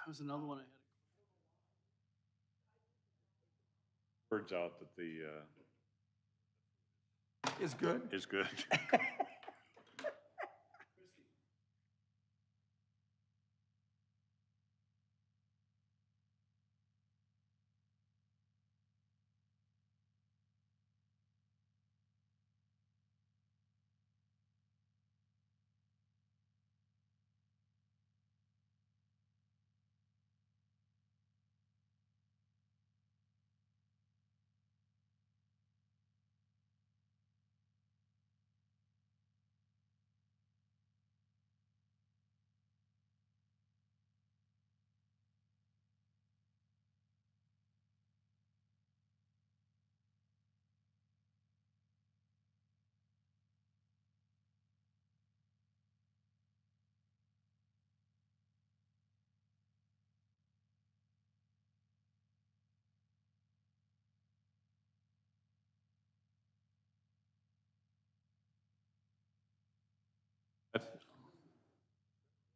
There's another one I had. Words out that the It's good. is good.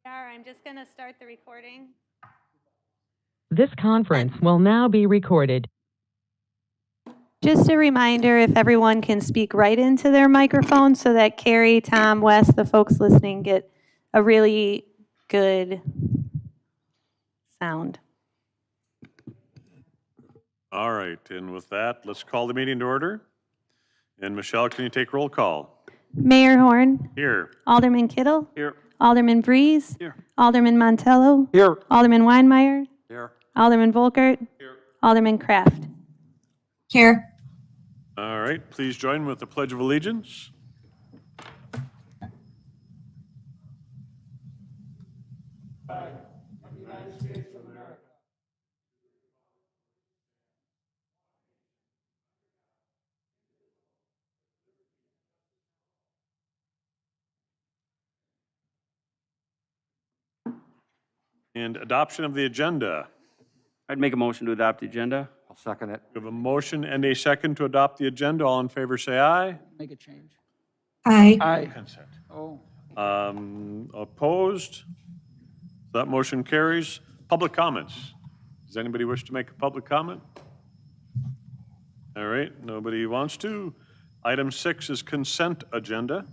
I'm just going to start the recording. This conference will now be recorded. Just a reminder, if everyone can speak right into their microphone so that Carrie, Tom, Wes, the folks listening get a really good sound. All right, and with that, let's call the meeting to order. And Michelle, can you take roll call? Mayor Horn. Here. Alderman Kittle. Here. Alderman Breeze. Here. Alderman Montello. Here. Alderman Weinmeier. Here. Alderman Volkert. Here. Alderman Kraft. Here. All right, please join with the Pledge of Allegiance. And adoption of the agenda. I'd make a motion to adopt the agenda. I'll second it. We have a motion and a second to adopt the agenda. All in favor, say aye. Make a change. Aye. Aye. Consent. Oh, Opposed? That motion carries. Public comments. Does anybody wish to make a public comment? All right, nobody wants to. Item 6 is consent agenda.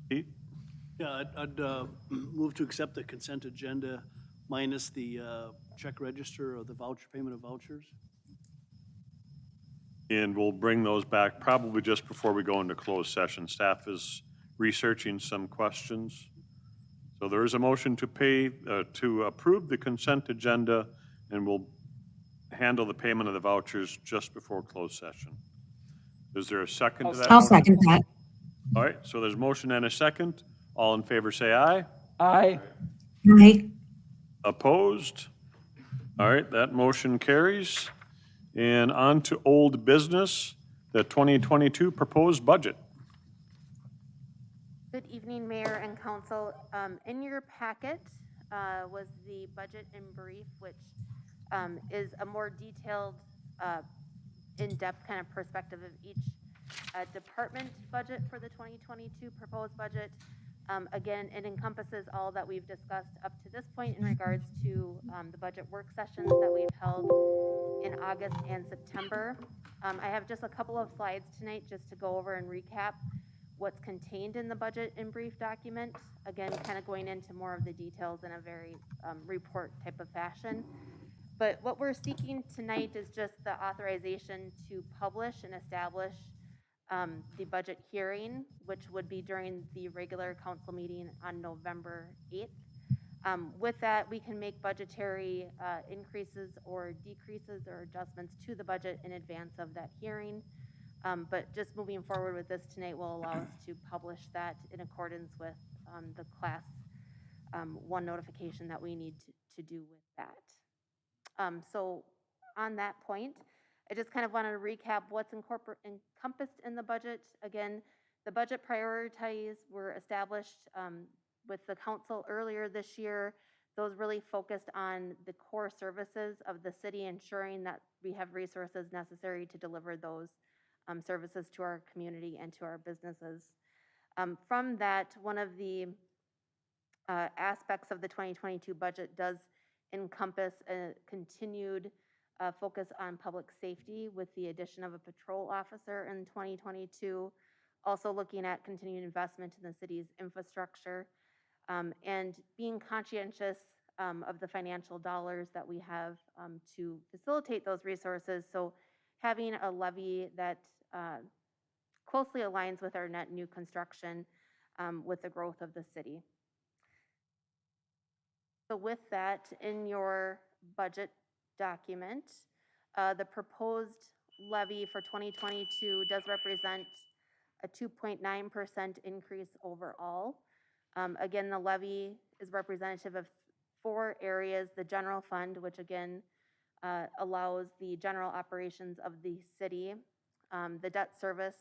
Pete? yeah, I'd move to accept the consent agenda minus the check register or the voucher, payment of vouchers. And we'll bring those back probably just before we go into closed session. Staff is researching some questions. So there is a motion to to approve the consent agenda, and we'll handle the payment of the vouchers just before closed session. Is there a second to that? I'll motion? second that. All right, so there's motion and a second. All in favor, say aye. Aye. Aye. Opposed? All right, that motion carries. And on to old business, the 2022 proposed budget. Good evening, Mayor and Council. In your packet was the budget in brief, which is a more detailed, in-depth kind of perspective of each department budget for the 2022 proposed budget. Again, it encompasses all that we've discussed up to this point in regards to the budget work sessions that we've held in August and September. I have just a couple of slides tonight just to go over and recap what's contained in the budget in brief document. Again, kind of going into more of the details in a very report type of fashion. But what we're seeking tonight is just the authorization to publish and establish the budget hearing, which would be during the regular council meeting on November 8th. With that, we can make budgetary increases or decreases or adjustments to the budget in advance of that hearing. But just moving forward with this tonight will allow us to publish that in accordance with the class 1 notification that we need to do with that. So on that point, I just kind of wanted to recap what's encompassed in the budget. Again, the budget priorities were established with the council earlier this year. Those really focused on the core services of the city, ensuring that we have resources necessary to deliver those services to our community and to our businesses. From that, one of the aspects of the 2022 budget does encompass a continued focus on public safety with the addition of a patrol officer in 2022, also looking at continued investment in the city's infrastructure, and being conscientious of the financial dollars that we have to facilitate those resources. So having a levy that closely aligns with our net new construction with the growth of the city. So with that, in your budget document, the proposed levy for 2022 does represent a 2.9% increase overall. Again, the levy is representative of 4 areas: the general fund, which again allows the general operations of the city, the debt service,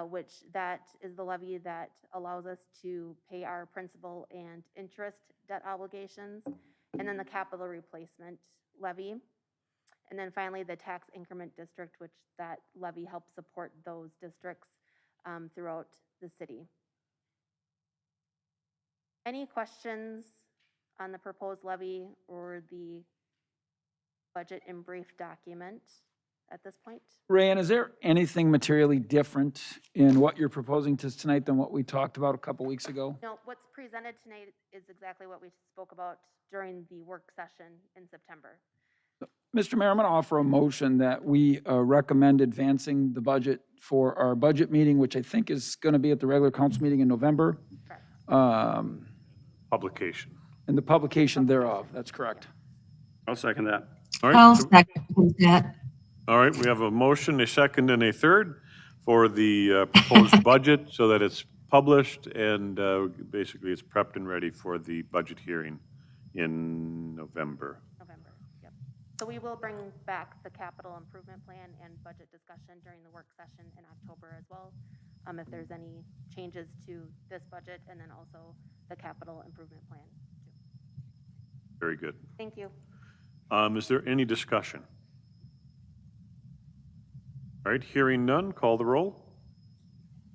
which that is the levy that allows us to pay our principal and interest debt obligations, and then the capital replacement levy. And then finally, the tax increment district, which that levy helps support those districts throughout the city. Any questions on the proposed levy or the budget in brief document at this point? Rayanne, is there anything materially different in what you're proposing to us tonight than what we talked about a couple weeks ago? No, what's presented tonight is exactly what we spoke about during the work session in September. Mr. Mayor, I'm going to offer a motion that we recommend advancing the budget for our budget meeting, which I think is going to be at the regular council meeting in November. Correct. Publication. And the publication thereof, that's correct. I'll second that. All I'll right, second that. all right, we have a motion, a second, and a third for the proposed budget so that it's published and basically it's prepped and ready for the budget hearing in November. November, yep. So we will bring back the capital improvement plan and budget discussion during the work session in October as well, if there's any changes to this budget, and then also the capital improvement plan too. Very good. Thank you. Is there any discussion? All right, hearing none, call the roll.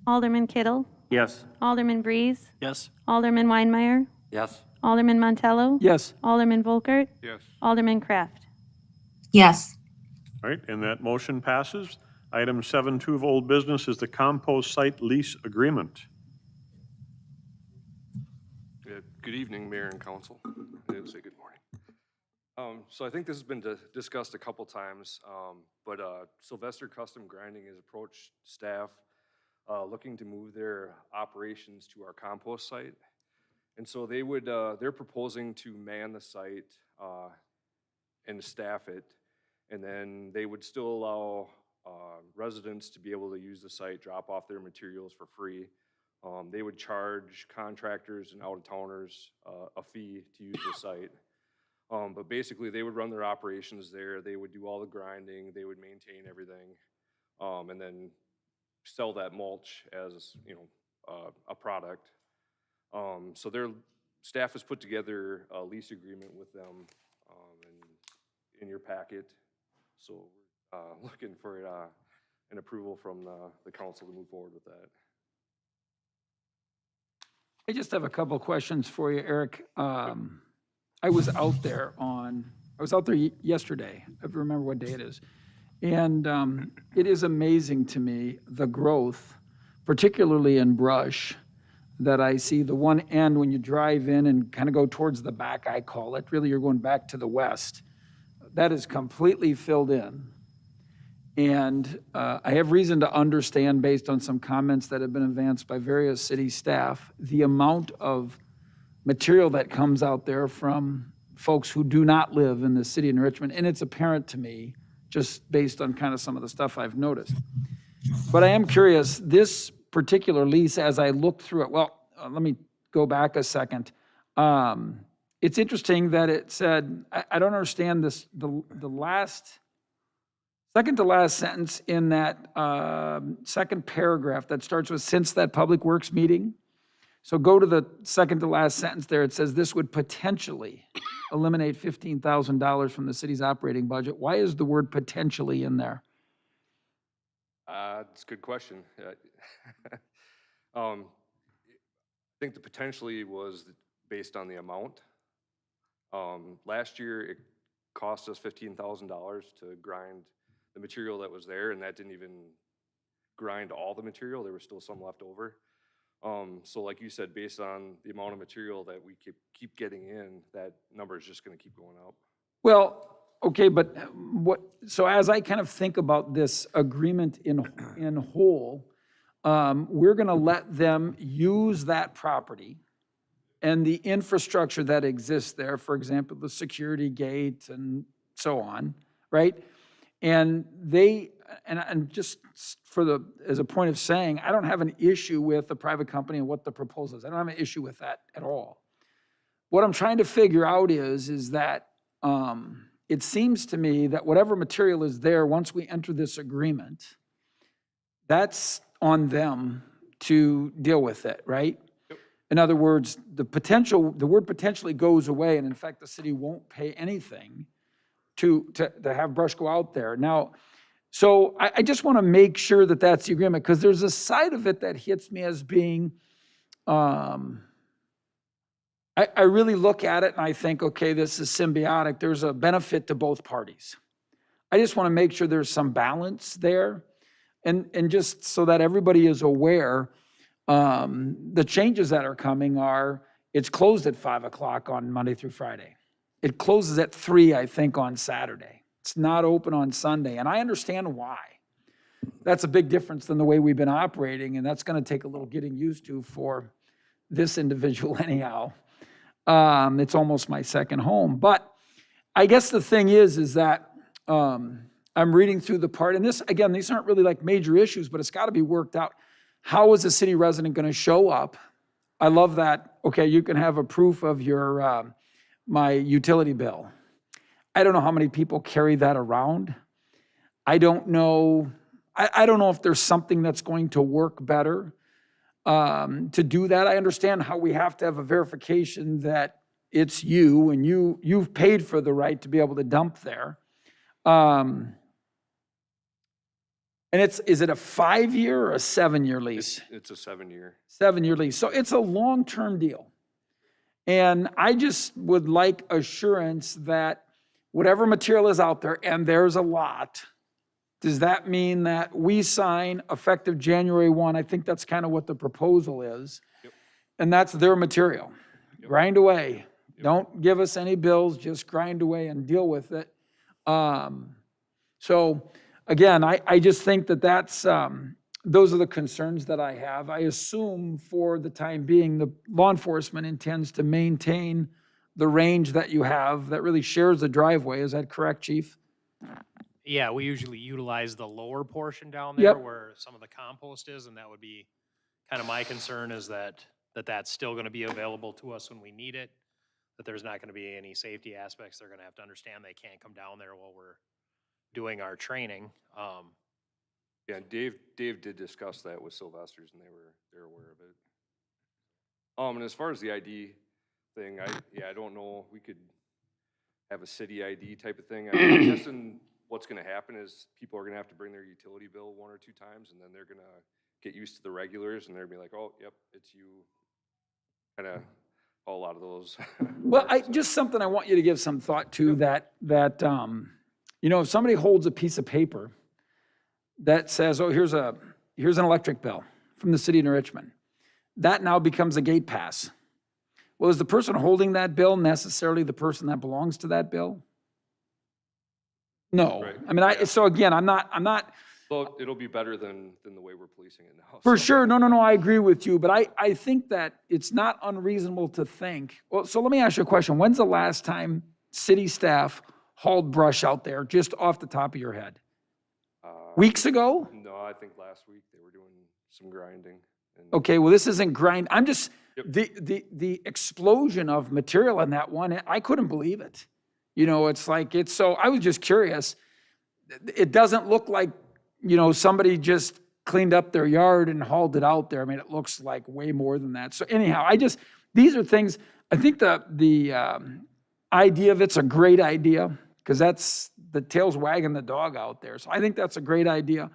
Alderman Kittle, Yes. Alderman Breeze, Yes? Alderman Weinmeier, Yes. Alderman Montello, Yes. Alderman Volkert, Yes. Alderman Kraft. Yes. All right, and that motion passes. Item 7.2 of old business is the compost site lease agreement. Good evening, Mayor and Council. I didn't say good morning. So I think this has been discussed a couple times, but Sylvester Custom Grinding has approached staff looking to move their operations to our compost site. And so they would, they're proposing to man the site and staff it, and then they would still allow residents to be able to use the site, drop off their materials for free. They would charge contractors and out-of-towners a fee to use the site. But basically, they would run their operations there. They would do all the grinding. They would maintain everything, and then sell that mulch as, you know, a product. So their staff has put together a lease agreement with them, and in your packet. So looking for an approval from the council to move forward with that. I just have a couple of questions for you, Eric. I was out there yesterday. I remember what day it is. And it is amazing to me, the growth, particularly in brush, that I see. The one end when you drive in and kind of go towards the back, I call it, really you're going back to the west, that is completely filled in. And I have reason to understand, based on some comments that have been advanced by various city staff, the amount of material that comes out there from folks who do not live in the city of Richmond. And it's apparent to me, just based on kind of some of the stuff I've noticed. But I am curious, this particular lease, as I looked through it, well, let me go back a second. It's interesting that it said, I don't understand this, the second to last sentence in that second paragraph that starts with "since that public works meeting." So go to the second to last sentence there. It says this would potentially eliminate $15,000 from the city's operating budget. Why is the word potentially in there? It's a good question. I think the potentially was based on the amount. Last year, it cost us $15,000 to grind the material that was there, and that didn't even grind all the material. There was still some left over. So like you said, based on the amount of material that we keep getting in, that number is just gonna keep going up. Well, okay, but so as I kind of think about this agreement in whole, we're gonna let them use that property and the infrastructure that exists there, for example, the security gate and so on, right? And just as a point of saying, I don't have an issue with the private company and what the proposal is. I don't have an issue with that at all. What I'm trying to figure out is that it seems to me that whatever material is there, once we enter this agreement, that's on them to deal with it, right? Yep. In other words, the word potentially goes away, and in fact, the city won't pay anything to have brush go out there. Now, so I just want to make sure that that's the agreement, because there's a side of it that hits me as being, I really look at it and I think, okay, this is symbiotic. There's a benefit to both parties. I just want to make sure there's some balance there. And just so that everybody is aware, the changes that are coming are, it's closed at 5 o'clock on Monday through Friday. It closes at 3, I think, on Saturday. It's not open on Sunday, and I understand why. That's a big difference than the way we've been operating, and that's going to take a little getting used to for this individual anyhow. It's almost my second home. But I guess the thing is that I'm reading through the part, and this, again, these aren't really like major issues, but it's got to be worked out. How is a city resident going to show up? I love that, okay, you can have a proof of your my utility bill. I don't know how many people carry that around. I don't know. I don't know if there's something that's going to work better to do that. I understand how we have to have a verification that it's you and you've paid for the right to be able to dump there. And is it a 5-year or a 7-year lease? It's a 7-year. 7-year lease. So it's a long-term deal. And I just would like assurance that whatever material is out there, and there's a lot, does that mean that we sign effective January 1? I think that's kind of what the proposal is. Yep. And that's their material. Yep. Grind away. Yep. Don't give us any bills, just grind away and deal with it. So again, I just think that's, those are the concerns that I have. I assume for the time being, the law enforcement intends to maintain the range that you have that really shares the driveway. Is that correct, Chief? Yeah, we usually utilize the lower portion down there Yep. where some of the compost is, and that would be kind of my concern is that's still going to be available to us when we need it, that there's not going to be any safety aspects. They're going to have to understand they can't come down there while we're doing our training. Yeah, Dave did discuss that with Sylvester's, and they're aware of it. And as far as the ID thing, I don't know, we could have a city ID type of thing. I'm guessing what's gonna happen is people are gonna have to bring their utility bill 1 or 2 times, and then they're gonna get used to the regulars, and they're gonna be like, oh, yep, it's you. Kinda a lot of those. Well, just something I want you to give some thought to, that if somebody holds a piece of paper that says, oh, here's an electric bill from the city of Richmond, that now becomes a gate pass. Well, is the person holding that bill necessarily the person that belongs to that bill? No. Right. I mean, so again, I'm not. Well, it'll be better than the way we're policing it now. For so. sure. No, I agree with you. But I think that it's not unreasonable to think. Well, so let me ask you a question. When's the last time city staff hauled brush out there, just off the top of your head? Weeks ago? No, I think last week they were doing some grinding. Okay, well, this isn't grind. I'm just, Yep. the explosion of material in that one, I couldn't believe it. It's like, so I was just curious. It doesn't look like, somebody just cleaned up their yard and hauled it out there. I mean, it looks like way more than that. So anyhow, these are things, I think the idea of it's a great idea, because that's the tail's wagging the dog out there. So I think that's a great idea.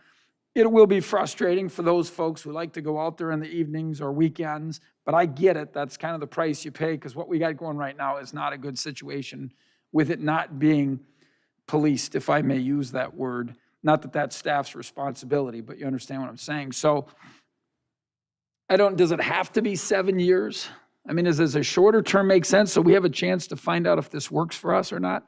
it will be frustrating for those folks who like to go out there in the evenings or weekends, but I get it. That's kind of the price you pay, because what we got going right now is not a good situation with it not being policed, if I may use that word. Not that that's staff's responsibility, but you understand what I'm saying. So does it have to be 7 years? I mean, does a shorter term make sense so we have a chance to find out if this works for us or not?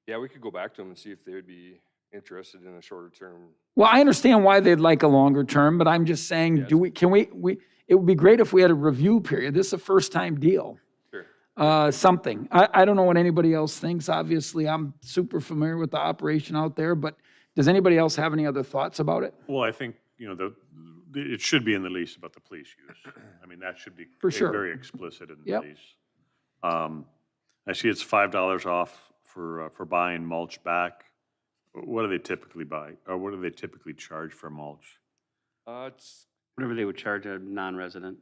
Yeah, we could go back to them and see if they would be interested in a shorter term. Well, I understand why they'd like a longer term, but I'm just saying, Yes. it would be great if we had a review period. This is a first time deal. Sure. Something. I don't know what anybody else thinks. Obviously, I'm super familiar with the operation out there, but does anybody else have any other thoughts about it? Well, I think, it should be in the lease about the police use. I mean, that should be For sure. very explicit in the Yep. lease. I see it's $5 off for buying mulch back. What do they typically buy, or what do they typically charge for mulch? It's, Whatever they would charge a non-resident.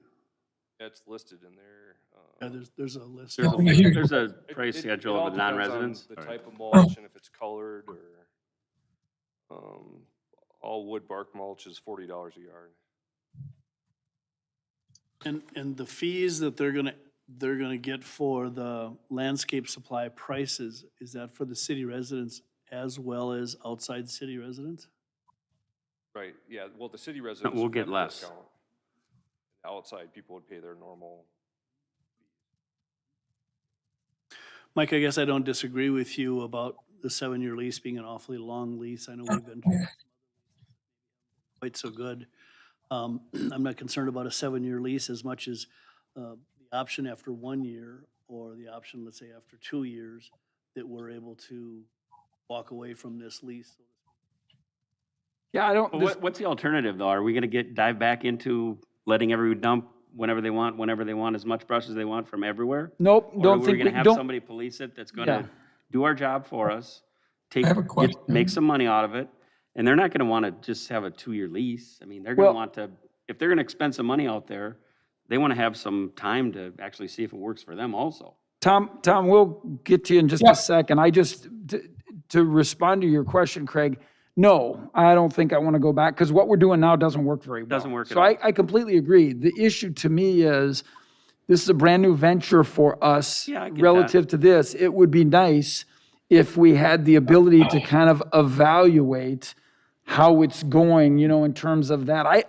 it's listed in there. Yeah, there's a list. There's a price It schedule all of the depends on non-residents. the type of mulch and if it's colored or, all wood bark mulch is $40 a yard. And the fees that they're gonna get for the landscape supply prices, is that for the city residents as well as outside city residents? Right, yeah, well, the city residents. we'll would get have a less. discount. Outside, people would pay their normal. Mike, I guess I don't disagree with you about the 7-year lease being an awfully long lease. I know we've been quite so good. I'm not concerned about a 7-year lease as much as the option after 1 year, or the option, let's say, after 2 years, that we're able to walk away from this lease. Yeah, I don't. Well, what's the alternative, though? Are we going to dive back into letting everyone dump whenever they want, as much brush as they want from everywhere? Nope, Or don't are we think going to have don't. somebody police it that's going Yeah. to do our job for us, have a question. make some money out of it? And they're not going to want to just have a 2-year lease. I mean, they're going to Well- want to, if they're going to expend some money out there, they want to have some time to actually see if it works for them also. Tom, we'll get to you in just a second. To respond to your question, Craig, no, I don't think I want to go back, because what we're doing now doesn't work very well. Doesn't work at So all. I completely agree. The issue to me is, this is a brand new venture for us Yeah, I get that. relative to this. It would be nice if we had the ability to kind of evaluate how it's going, in terms of that. I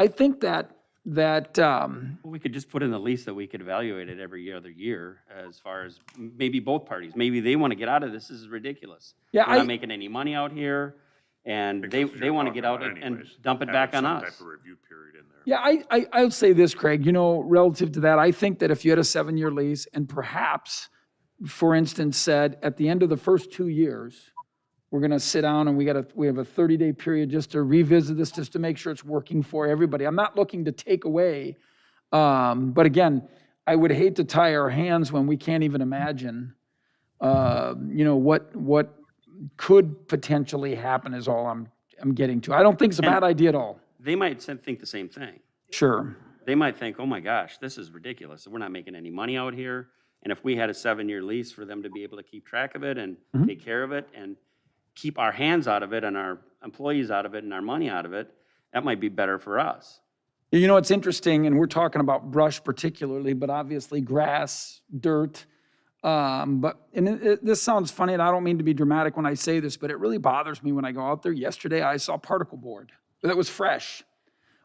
think that Well, we could just put in the lease that we could evaluate it every other year, as far as maybe both parties. Maybe they want to get out of this. This is ridiculous. Yeah, We're not making any money out here, and they want to get out and dump it back on us. Type of review period in there. Yeah, I would say this, Craig, relative to that, I think that if you had a 7-year lease and perhaps, for instance, said at the end of the first 2 years, we're going to sit down and we have a 30-day period just to revisit this, just to make sure it's working for everybody. I'm not looking to take away, but again, I would hate to tie our hands when we can't even imagine, what could potentially happen is all I'm getting to. I don't think it's a bad idea at all. They might think the same thing. Sure. They might think, oh my gosh, this is ridiculous. We're not making any money out here. And if we had a 7-year lease for them to be able to keep track of it and take care of it and keep our hands out of it and our employees out of it and our money out of it, that might be better for us. It's interesting, and we're talking about brush particularly, but obviously grass, dirt. This sounds funny, and I don't mean to be dramatic when I say this, but it really bothers me when I go out there. Yesterday, I saw particle board that was fresh.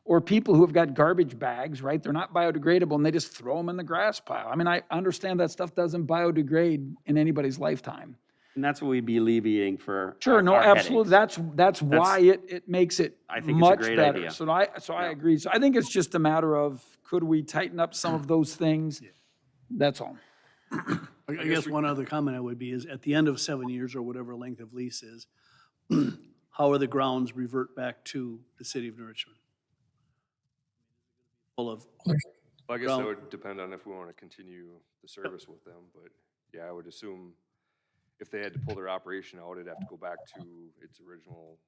Or people who have got garbage bags, right? They're not biodegradable, and they just throw them in the grass pile. I mean, I understand that stuff doesn't biodegrade in anybody's lifetime. And that's what we'd be alleviating for Sure, no, our absolutely. headaches. That's why it makes it I think it's a much great better. idea. So I agree. So I think it's just a matter of, could we tighten up some of those things? That's all. I guess one other comment I would be is, at the end of 7 years or whatever length of lease is, how are the grounds revert back to the city of New Richmond? Full of, Well, I guess that Well- would depend on if we want to continue the service with them, but yeah, I would assume if they had to pull their operation out, it'd have to go back to its original,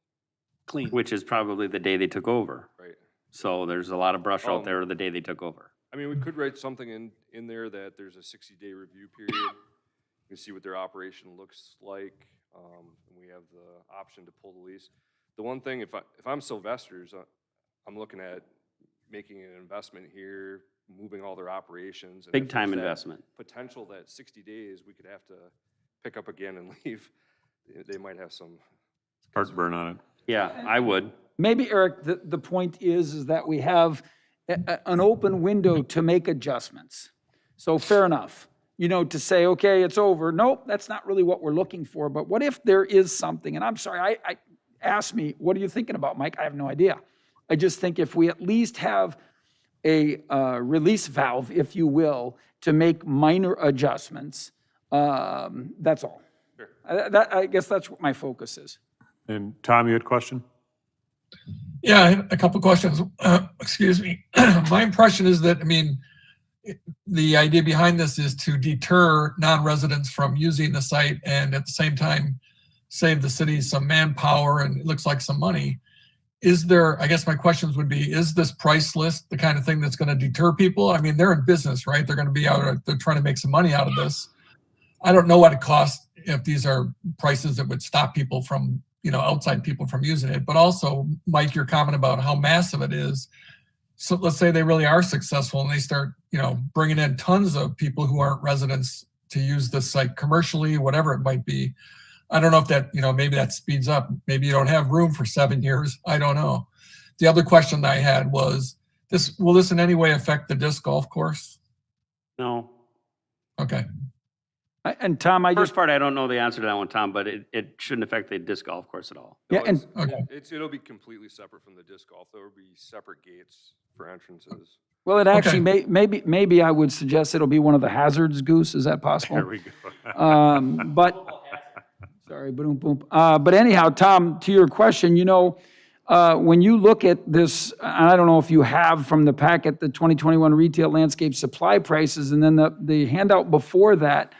clean. Which is probably the day they took over. right? So there's a lot of brush out there the day they took over. I mean, we could write something in there that there's a 60-day review period. You see what their operation looks like, and we have the option to pull the lease. The one thing, if I'm Sylvester's, I'm looking at making an investment here, moving all their operations. And Big if time there's that investment. Potential that 60 days, we could have to pick up again and leave. They might have some. Heartburn on it. Yeah, I would. Maybe, Eric, the point is that we have an open window to make adjustments. So fair enough, to say, okay, it's over. Nope, that's not really what we're looking for. But what if there is something? And I'm sorry, I asked me, what are you thinking about, Mike? I have no idea. I just think if we at least have a release valve, if you will, to make minor adjustments, that's all. Sure. I guess that's what my focus is. And Tom, you had a question? Yeah, I had a couple questions. Excuse me. My impression is that, the idea behind this is to deter non-residents from using the site and at the same time save the city some manpower and it looks like some money. I guess my questions would be, is this price list the kind of thing that's going to deter people? They're in business, right? They're going to be out, they're trying to make some money out of this. I don't know what it costs if these are prices that would stop people from, outside people from using it. But also, Mike, your comment about how massive it is. So let's say they really are successful and they start, bringing in tons of people who aren't residents to use this site commercially, whatever it might be. I don't know if that, maybe that speeds up. Maybe you don't have room for 7 years. I don't know. The other question that I had was, will this in any way affect the disc golf course? No. Okay. And Tom, First part, I don't know the answer to that one, Tom, but it shouldn't affect the disc golf course at all. Yeah, and Okay. It'll be completely separate from the disc golf. There will be separate gates for entrances. well, it actually maybe I would suggest it'll be one of the hazards, Goose. Is that possible? There we go. But sorry, boom, boom. But anyhow, Tom, to your question, when you look at this, I don't know if you have from the packet the 2021 retail landscape supply prices, and then the handout before that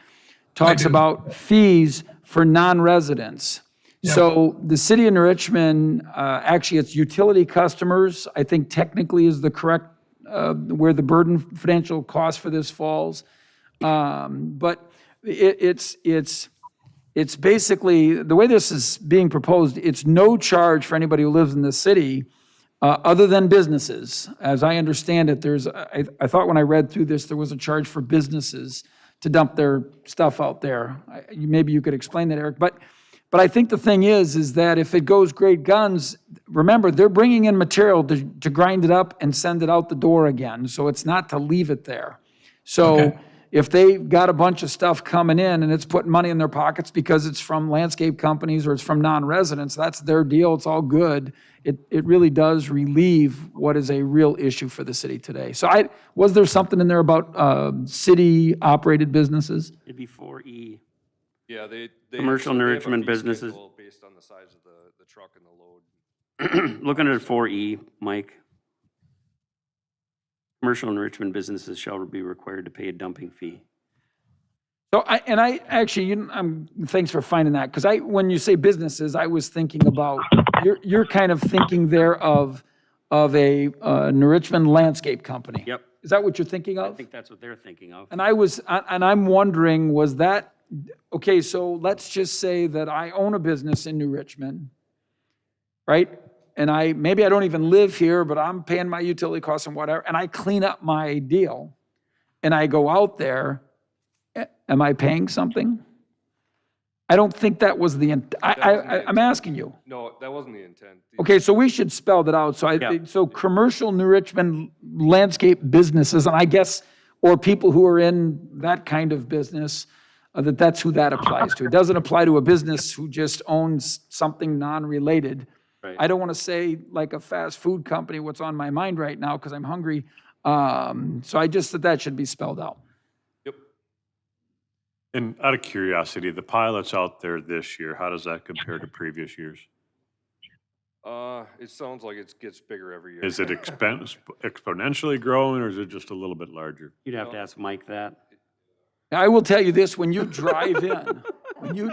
talks about fees for non-residents. Yeah. So the city of Richmond, actually it's utility customers, I think technically is the correct, where the burden financial cost for this falls. But it's basically, the way this is being proposed, it's no charge for anybody who lives in the city other than businesses. As I understand it, I thought when I read through this, there was a charge for businesses to dump their stuff out there. Maybe you could explain that, Eric. But I think the thing is that if it goes great guns, remember, they're bringing in material to grind it up and send it out the door again. So it's not to leave it there. So Okay. if they've got a bunch of stuff coming in and it's putting money in their pockets because it's from landscape companies or it's from non-residents, that's their deal. It's all good. It really does relieve what is a real issue for the city today. So was there something in there about city-operated businesses? It'd be 4E. Yeah, they Commercial so they have a enrichment fee businesses. schedule based on the size of the truck and the load. Looking at 4E, Mike. Commercial enrichment businesses shall be required to pay a dumping fee. So thanks for finding that, because when you say businesses, I was thinking about, you're kind of thinking there of a Richmond landscape company. Yep. Is that what you're thinking I of? think that's what they're thinking of. And I'm wondering, was that, okay, so let's just say that I own a business in New Richmond, right? And maybe I don't even live here, but I'm paying my utility costs and whatever, and I clean up my deal, and I go out there, am I paying something? I don't think that was the, I'm asking you. No, that wasn't the intent. Okay, so we should spell that out. So commercial New Richmond landscape businesses, and I guess, or people who are in that kind of business, that's who that applies to. It doesn't apply to a business who just owns something non-related. Right. I don't want to say like a fast food company, what's on my mind right now, because I'm hungry. So I just said that should be spelled out. Yep. And out of curiosity, the pilots out there this year, how does that compare to previous years? It sounds like it gets bigger every year. Is it exponentially growing, or is it just a little bit larger? You'd have to ask Mike that. I will tell you this, when you drive in,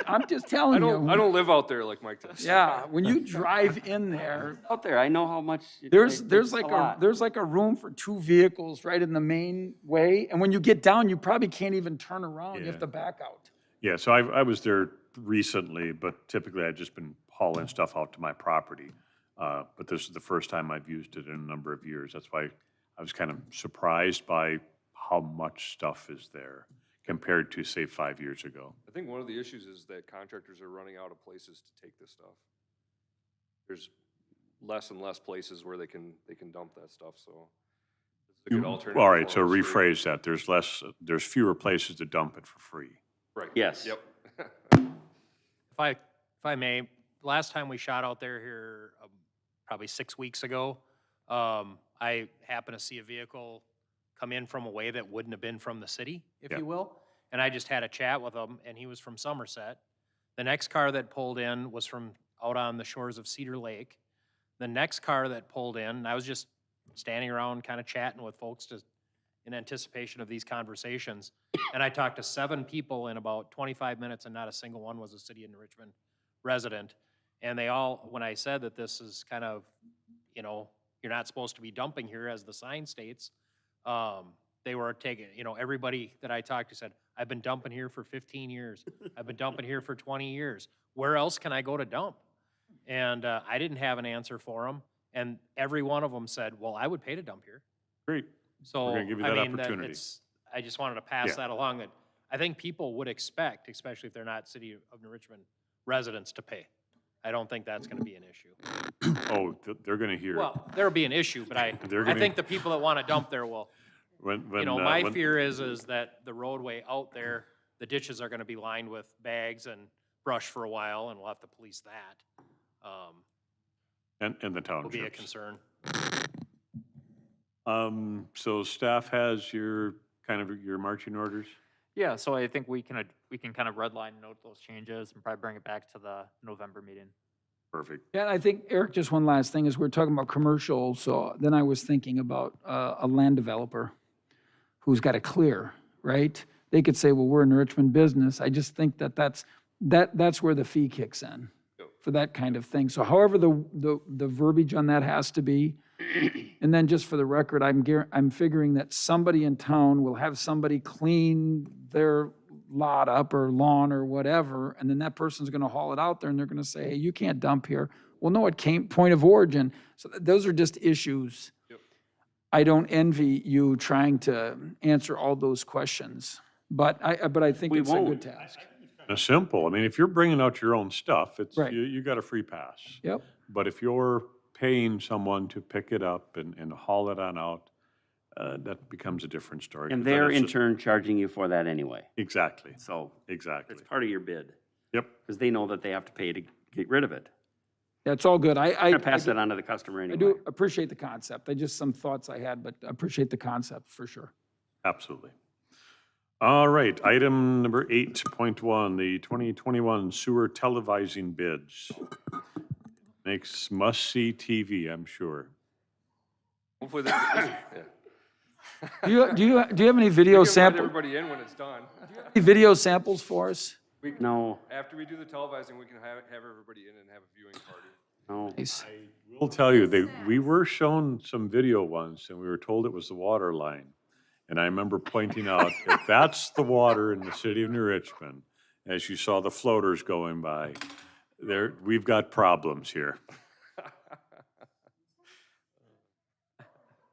I'm just I telling you. don't live out there like Mike does. Yeah, when you drive in there, Out there, I know how much. there's it's like lot. there's like a room for 2 vehicles right in the main way, and when you get down, you probably can't even turn around. You have Yeah. to back out. Yeah, so I was there recently, but typically I've just been hauling stuff out to my property. But this is the first time I've used it in a number of years. That's why I was kind of surprised by how much stuff is there compared to, say, 5 years ago. I think one of the issues is that contractors are running out of places to take this stuff. There's less and less places where they can dump that stuff, so it's a good alternative. All right, for so us. rephrase that. There's fewer places to dump it for free. Right. Yes. Yep. If I may, last time we shot out there here, probably 6 weeks ago, I happened to see a vehicle come in from a way that wouldn't have been from the city, if Yeah. you will. And I just had a chat with him, and he was from Somerset. The next car that pulled in was from out on the shores of Cedar Lake. The next car that pulled in, I was just standing around kind of chatting with folks in anticipation of these conversations. And I talked to 7 people in about 25 minutes, and not a single one was a city of Richmond resident. And they all, when I said that this is kind of, you know, you're not supposed to be dumping here as the sign states, they were taking, you know, everybody that I talked to said, I've been dumping here for 15 years. I've been dumping here for 20 years. Where else can I go to dump? And I didn't have an answer for them. And every one of them said, well, I would pay to dump here. Great. So, gonna give you I that mean, opportunity. I just wanted to pass Yeah. that along, that I think people would expect, especially if they're not City of New Richmond residents, to pay. I don't think that's gonna be an issue. Oh, they're going to hear. Well, there'll be an issue, but I They're gonna- think the people that wanna dump there will. When, You know, my fear is that the roadway out there, the ditches are gonna be lined with bags and brush for a while, and we'll have to police that. And the Will townships. be a concern. So staff has your marching orders? Yeah, so I think we can kind of redline note those changes and probably bring it back to the November meeting. Perfect. Yeah, I think, Eric, just one last thing, is we're talking about commercial, so then I was thinking about a land developer who's got to clear, right? They could say, well, we're in a Richmond business. I just think that's where the fee kicks in for that kind of thing. So however the verbiage on that has to be, and then just for the record, I'm figuring that somebody in town will have somebody clean their lot up or lawn or whatever, and then that person's gonna haul it out there and they're gonna say, hey, you can't dump here. Well, no, it came, point of origin. So those are just issues. Yep. I don't envy you trying to answer all those questions, but I think We it's a good won't. task. It's simple. I mean, if you're bringing out your own stuff, it's, Right. you got a free pass. Yep. But if you're paying someone to pick it up and haul it on out, that becomes a different story. And 'Cause then they're it's in just- turn charging you for that anyway. Exactly, So exactly. it's part of your bid, Yep. because they know that they have to pay to get rid of it. That's all good. I'm gonna pass that on to the customer I anyway. do appreciate the concept. I just, some thoughts I had, but I appreciate the concept for sure. Absolutely. All right, item number 8.1, the 2021 sewer televising bids. Makes must-see TV, I'm sure. Hopefully, yeah. Do you have any video We can let sample, everybody in when it's done. any video samples for us? No, After we do the televising, we can have everybody in and have a viewing party. no. Nice. We'll tell you, we were shown some video once, and we were told it was the water line. And I remember pointing out, if that's the water in the city of New Richmond, as you saw the floaters going by, we've got problems here.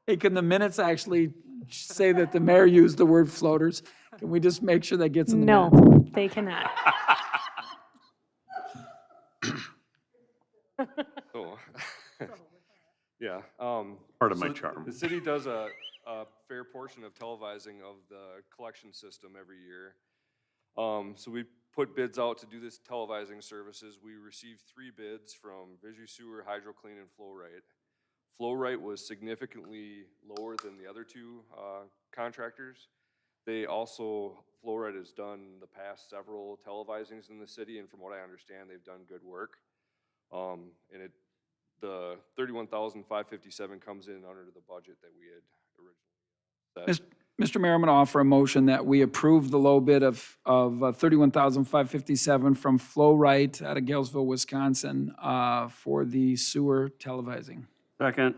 Hey, can the minutes actually say that the mayor used the word floaters? Can we just make sure that gets in the No, minutes? they cannot. So, yeah. Part of my so charm. The city does a fair portion of televising of the collection system every year. So we put bids out to do this televising services. We received 3 bids from VisuSewer, HydroClean, and Flow-Right. Flow-Right was significantly lower than the other 2 contractors. They also, Flow-Right has done the past several televisings in the city, and from what I understand, they've done good work. And the $31,557 comes in under the budget that we had originally set. Mr. Mayor, I'm going to offer a motion that we approve the low bid of $31,557 from Flow-Right out of Galesville, Wisconsin, for the sewer televising. Second,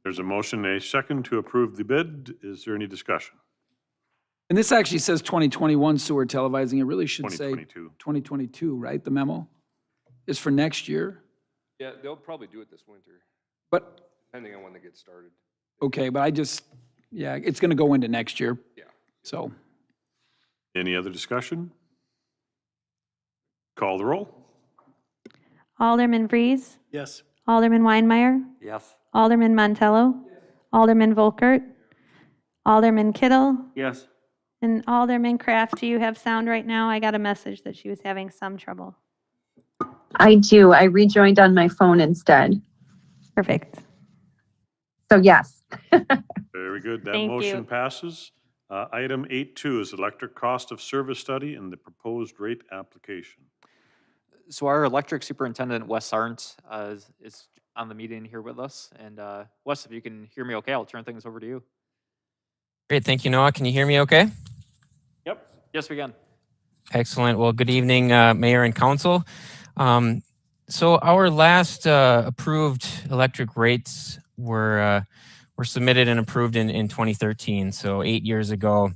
There's a motion, a second, to approve the bid. Is there any discussion? And this actually says 2021 sewer televising. It really should say 2022. 2022, right, the memo? is for next year, Yeah, they'll probably do it this winter, but, depending on when they get started. okay, but yeah, it's going to go into next year. Yeah. So, Any other discussion? Call the roll. Alderman Vries, Yes. Alderman Weinmeier, Yes. Alderman Montello, Alderman Volkert, Alderman Kittle, Yes. and Alderman Kraft. Do you have sound right now? I got a message that she was having some trouble. I do. I rejoined on my phone instead. Perfect. So yes. Very good. That Thank motion you. passes. Item 8.2 is electric cost of service study and the proposed rate application. So our electric superintendent, Wes Arndt, is on the meeting here with us. And Wes, if you can hear me okay, I'll turn things over to you. Great, thank you, Noah. Can you hear me okay? Yep. Yes, we can. Excellent. Well, good evening, Mayor and Council. So our last approved electric rates were submitted and approved in 2013, so 8 years ago.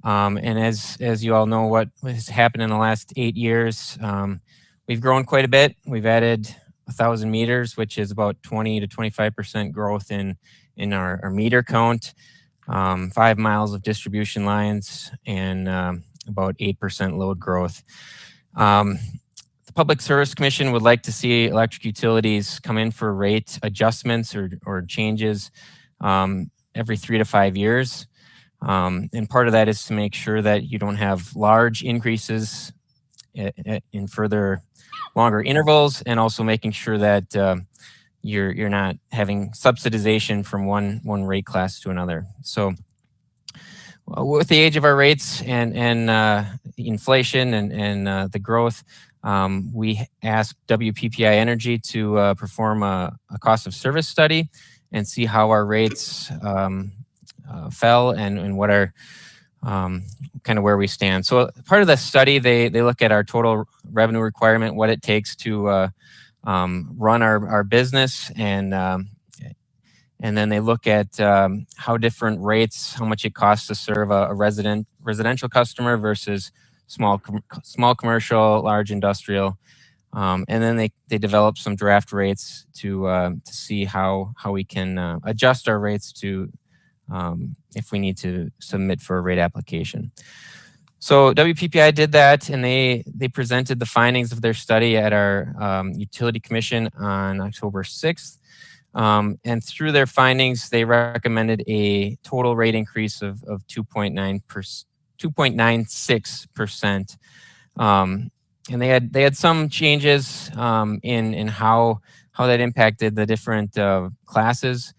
And as you all know, what has happened in the last 8 years, we've grown quite a bit. We've added 1,000 meters, which is about 20 to 25% growth in our meter count. 5 miles of distribution lines, and about 8% load growth. The Public Service Commission would like to see electric utilities come in for rate adjustments or changes every 3 to 5 years. And part of that is to make sure that you don't have large increases in further longer intervals, and also making sure that you're not having subsidization from one rate class to another. So with the age of our rates and inflation and the growth, we asked WPPI Energy to perform a cost of service study and see how our rates fell and what are kind of where we stand. So part of the study, they look at our total revenue requirement, what it takes to run our business, and then they look at how different rates, how much it costs to serve a residential customer versus small commercial, large industrial, and then they develop some draft rates to see how we can adjust our rates to if we need to submit for a rate application. So WPPI did that, and they presented the findings of their study at our Utility Commission on October 6th. And through their findings, they recommended a total rate increase of 2.96%. And they had some changes in how that impacted the different classes.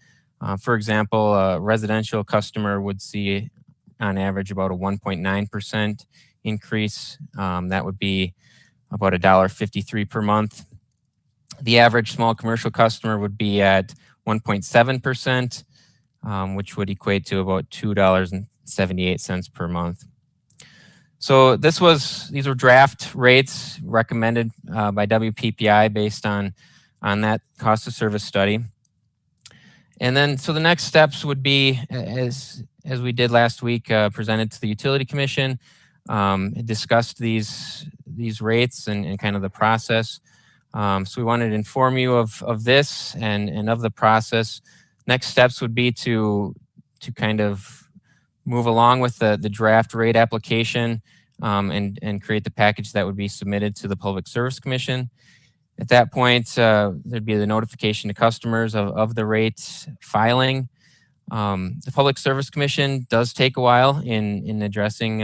For example, a residential customer would see on average about a 1.9% increase. That would be about $1.53 per month. The average small commercial customer would be at 1.7%, which would equate to about $2.78 per month. So these were draft rates recommended by WPPI based on that cost of service study. And then, so the next steps would be, as we did last week, presented to the Utility Commission, discussed these rates and kind of the process. So we wanted to inform you of this and of the process. Next steps would be to kind of move along with the draft rate application and create the package that would be submitted to the Public Service Commission. At that point, there'd be the notification to customers of the rate filing. The Public Service Commission does take a while in addressing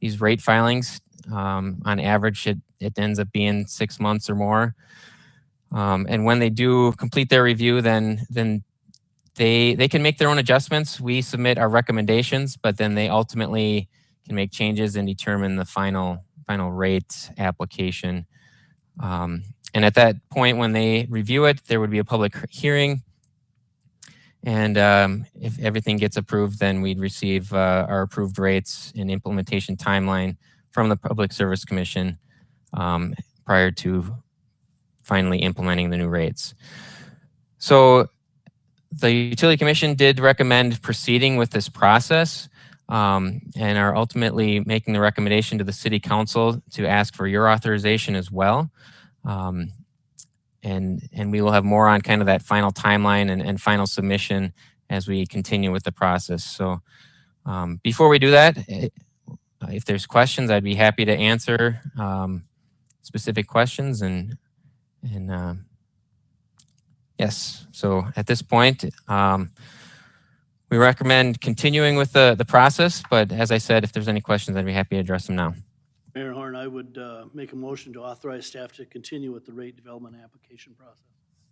these rate filings. On average, it ends up being 6 months or more. And when they do complete their review, then they can make their own adjustments. We submit our recommendations, but then they ultimately can make changes and determine the final rate application. And at that point, when they review it, there would be a public hearing. And if everything gets approved, then we'd receive our approved rates and implementation timeline from the Public Service Commission prior to finally implementing the new rates. So the Utility Commission did recommend proceeding with this process. and are ultimately making the recommendation to the city council to ask for your authorization as well. And we will have more on kind of that final timeline and final submission as we continue with the process. So before we do that, if there's questions, I'd be happy to answer specific questions. And yes, so at this point, we recommend continuing with the process. But as I said, if there's any questions, I'd be happy to address them now. Mayor Horn, I would make a motion to authorize staff to continue with the rate development application process.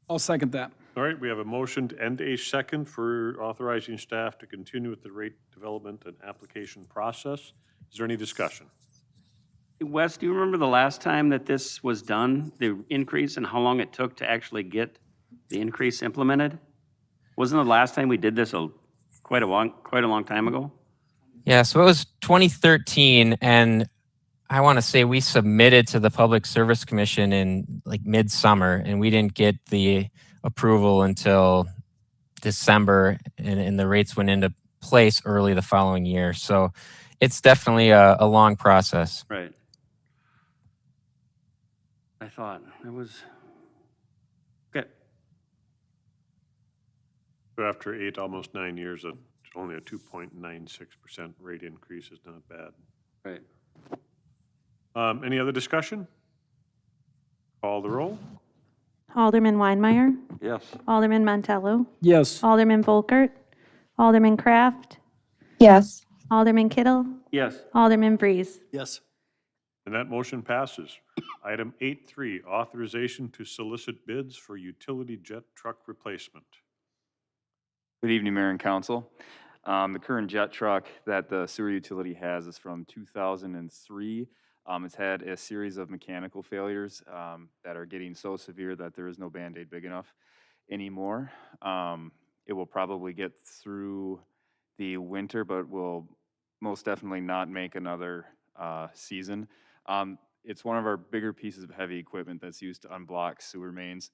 I'll second that. All right, we have a motion and a second for authorizing staff to continue with the rate development and application process. Is there any discussion? Wes, do you remember the last time that this was done, the increase, and how long it took to actually get the increase implemented? Wasn't the last time we did this quite a long time ago? Yeah, so it was 2013, and I want to say we submitted to the Public Service Commission in like midsummer, and we didn't get the approval until December, and the rates went into place early the following year. So it's definitely a long process. Right. I thought it was, okay. So after almost 9 years, only a 2.96% rate increase is not bad. Right. Any other discussion? Call the roll. Alderman Weinmeier, Yes. Alderman Montello, Yes. Alderman Volkert, Alderman Kraft, Yes. Alderman Kittle, Yes. Alderman Breeze. Yes. And that motion passes. Item 8.3, authorization to solicit bids for utility jet truck replacement. Good evening, Mayor and Council. The current jet truck that the sewer utility has is from 2003. It's had a series of mechanical failures that are getting so severe that there is no Band-Aid big enough anymore. It will probably get through the winter, but will most definitely not make another season. It's one of our bigger pieces of heavy equipment that's used to unblock sewer mains.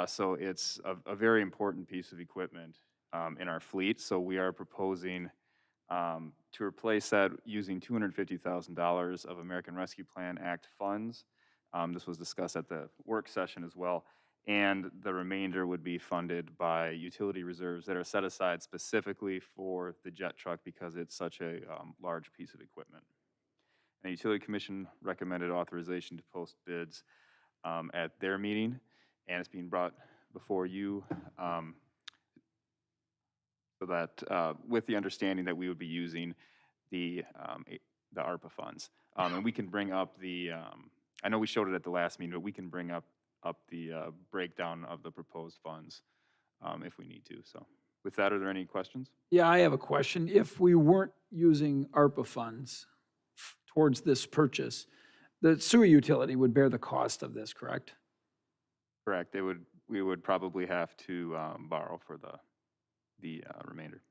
So it's a very important piece of equipment in our fleet. So we are proposing to replace that using $250,000 of American Rescue Plan Act funds. This was discussed at the work session as well. And the remainder would be funded by utility reserves that are set aside specifically for the jet truck because it's such a large piece of equipment. And the Utility Commission recommended authorization to post bids at their meeting, and it's being brought before you so that with the understanding that we would be using the ARPA funds. And we can bring up the, I know we showed it at the last meeting, but we can bring up the breakdown of the proposed funds if we need to. So with that, are there any questions? Yeah, I have a question. If we weren't using ARPA funds towards this purchase, the sewer utility would bear the cost of this, correct? Correct. We would probably have to borrow for the remainder.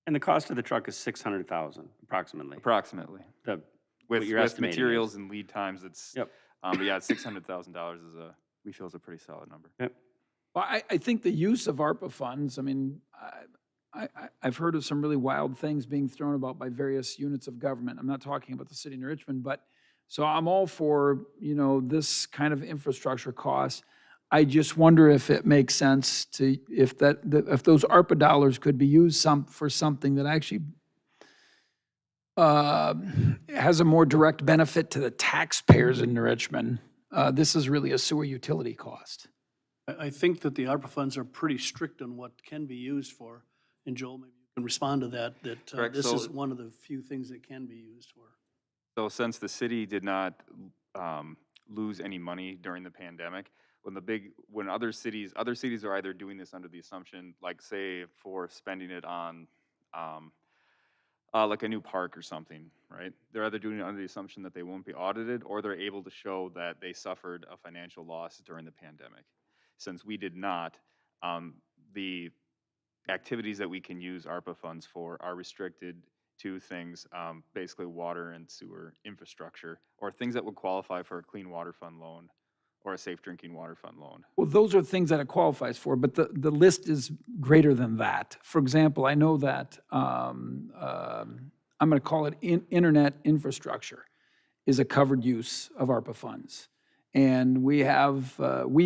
And the cost of the truck is $600,000 approximately. Approximately. What With you're estimating materials is. and lead times, it's, Yep. but yeah, $600,000 we feel is a pretty solid number. Yep. Well, I think the use of ARPA funds, I mean, I've heard of some really wild things being thrown about by various units of government. I'm not talking about the city of Richmond, but, so I'm all for, this kind of infrastructure costs. I just wonder if it makes sense to, if those ARPA dollars could be used for something that actually has a more direct benefit to the taxpayers in Richmond. This is really a sewer utility cost. I think that the ARPA funds are pretty strict on what can be used for. And Joel, maybe you can respond to that Correct. this So- is one of the few things that can be used for. So since the city did not lose any money during the pandemic, when other cities are either doing this under the assumption, like say for spending it on like a new park or something, right? They're either doing it under the assumption that they won't be audited, or they're able to show that they suffered a financial loss during the pandemic. Since we did not, the activities that we can use ARPA funds for are restricted to things, basically water and sewer infrastructure, or things that would qualify for a clean water fund loan or a safe drinking water fund loan. Well, those are things that it qualifies for, but the list is greater than that. For example, I know that, I'm going to call it internet infrastructure is a covered use of ARPA funds. And we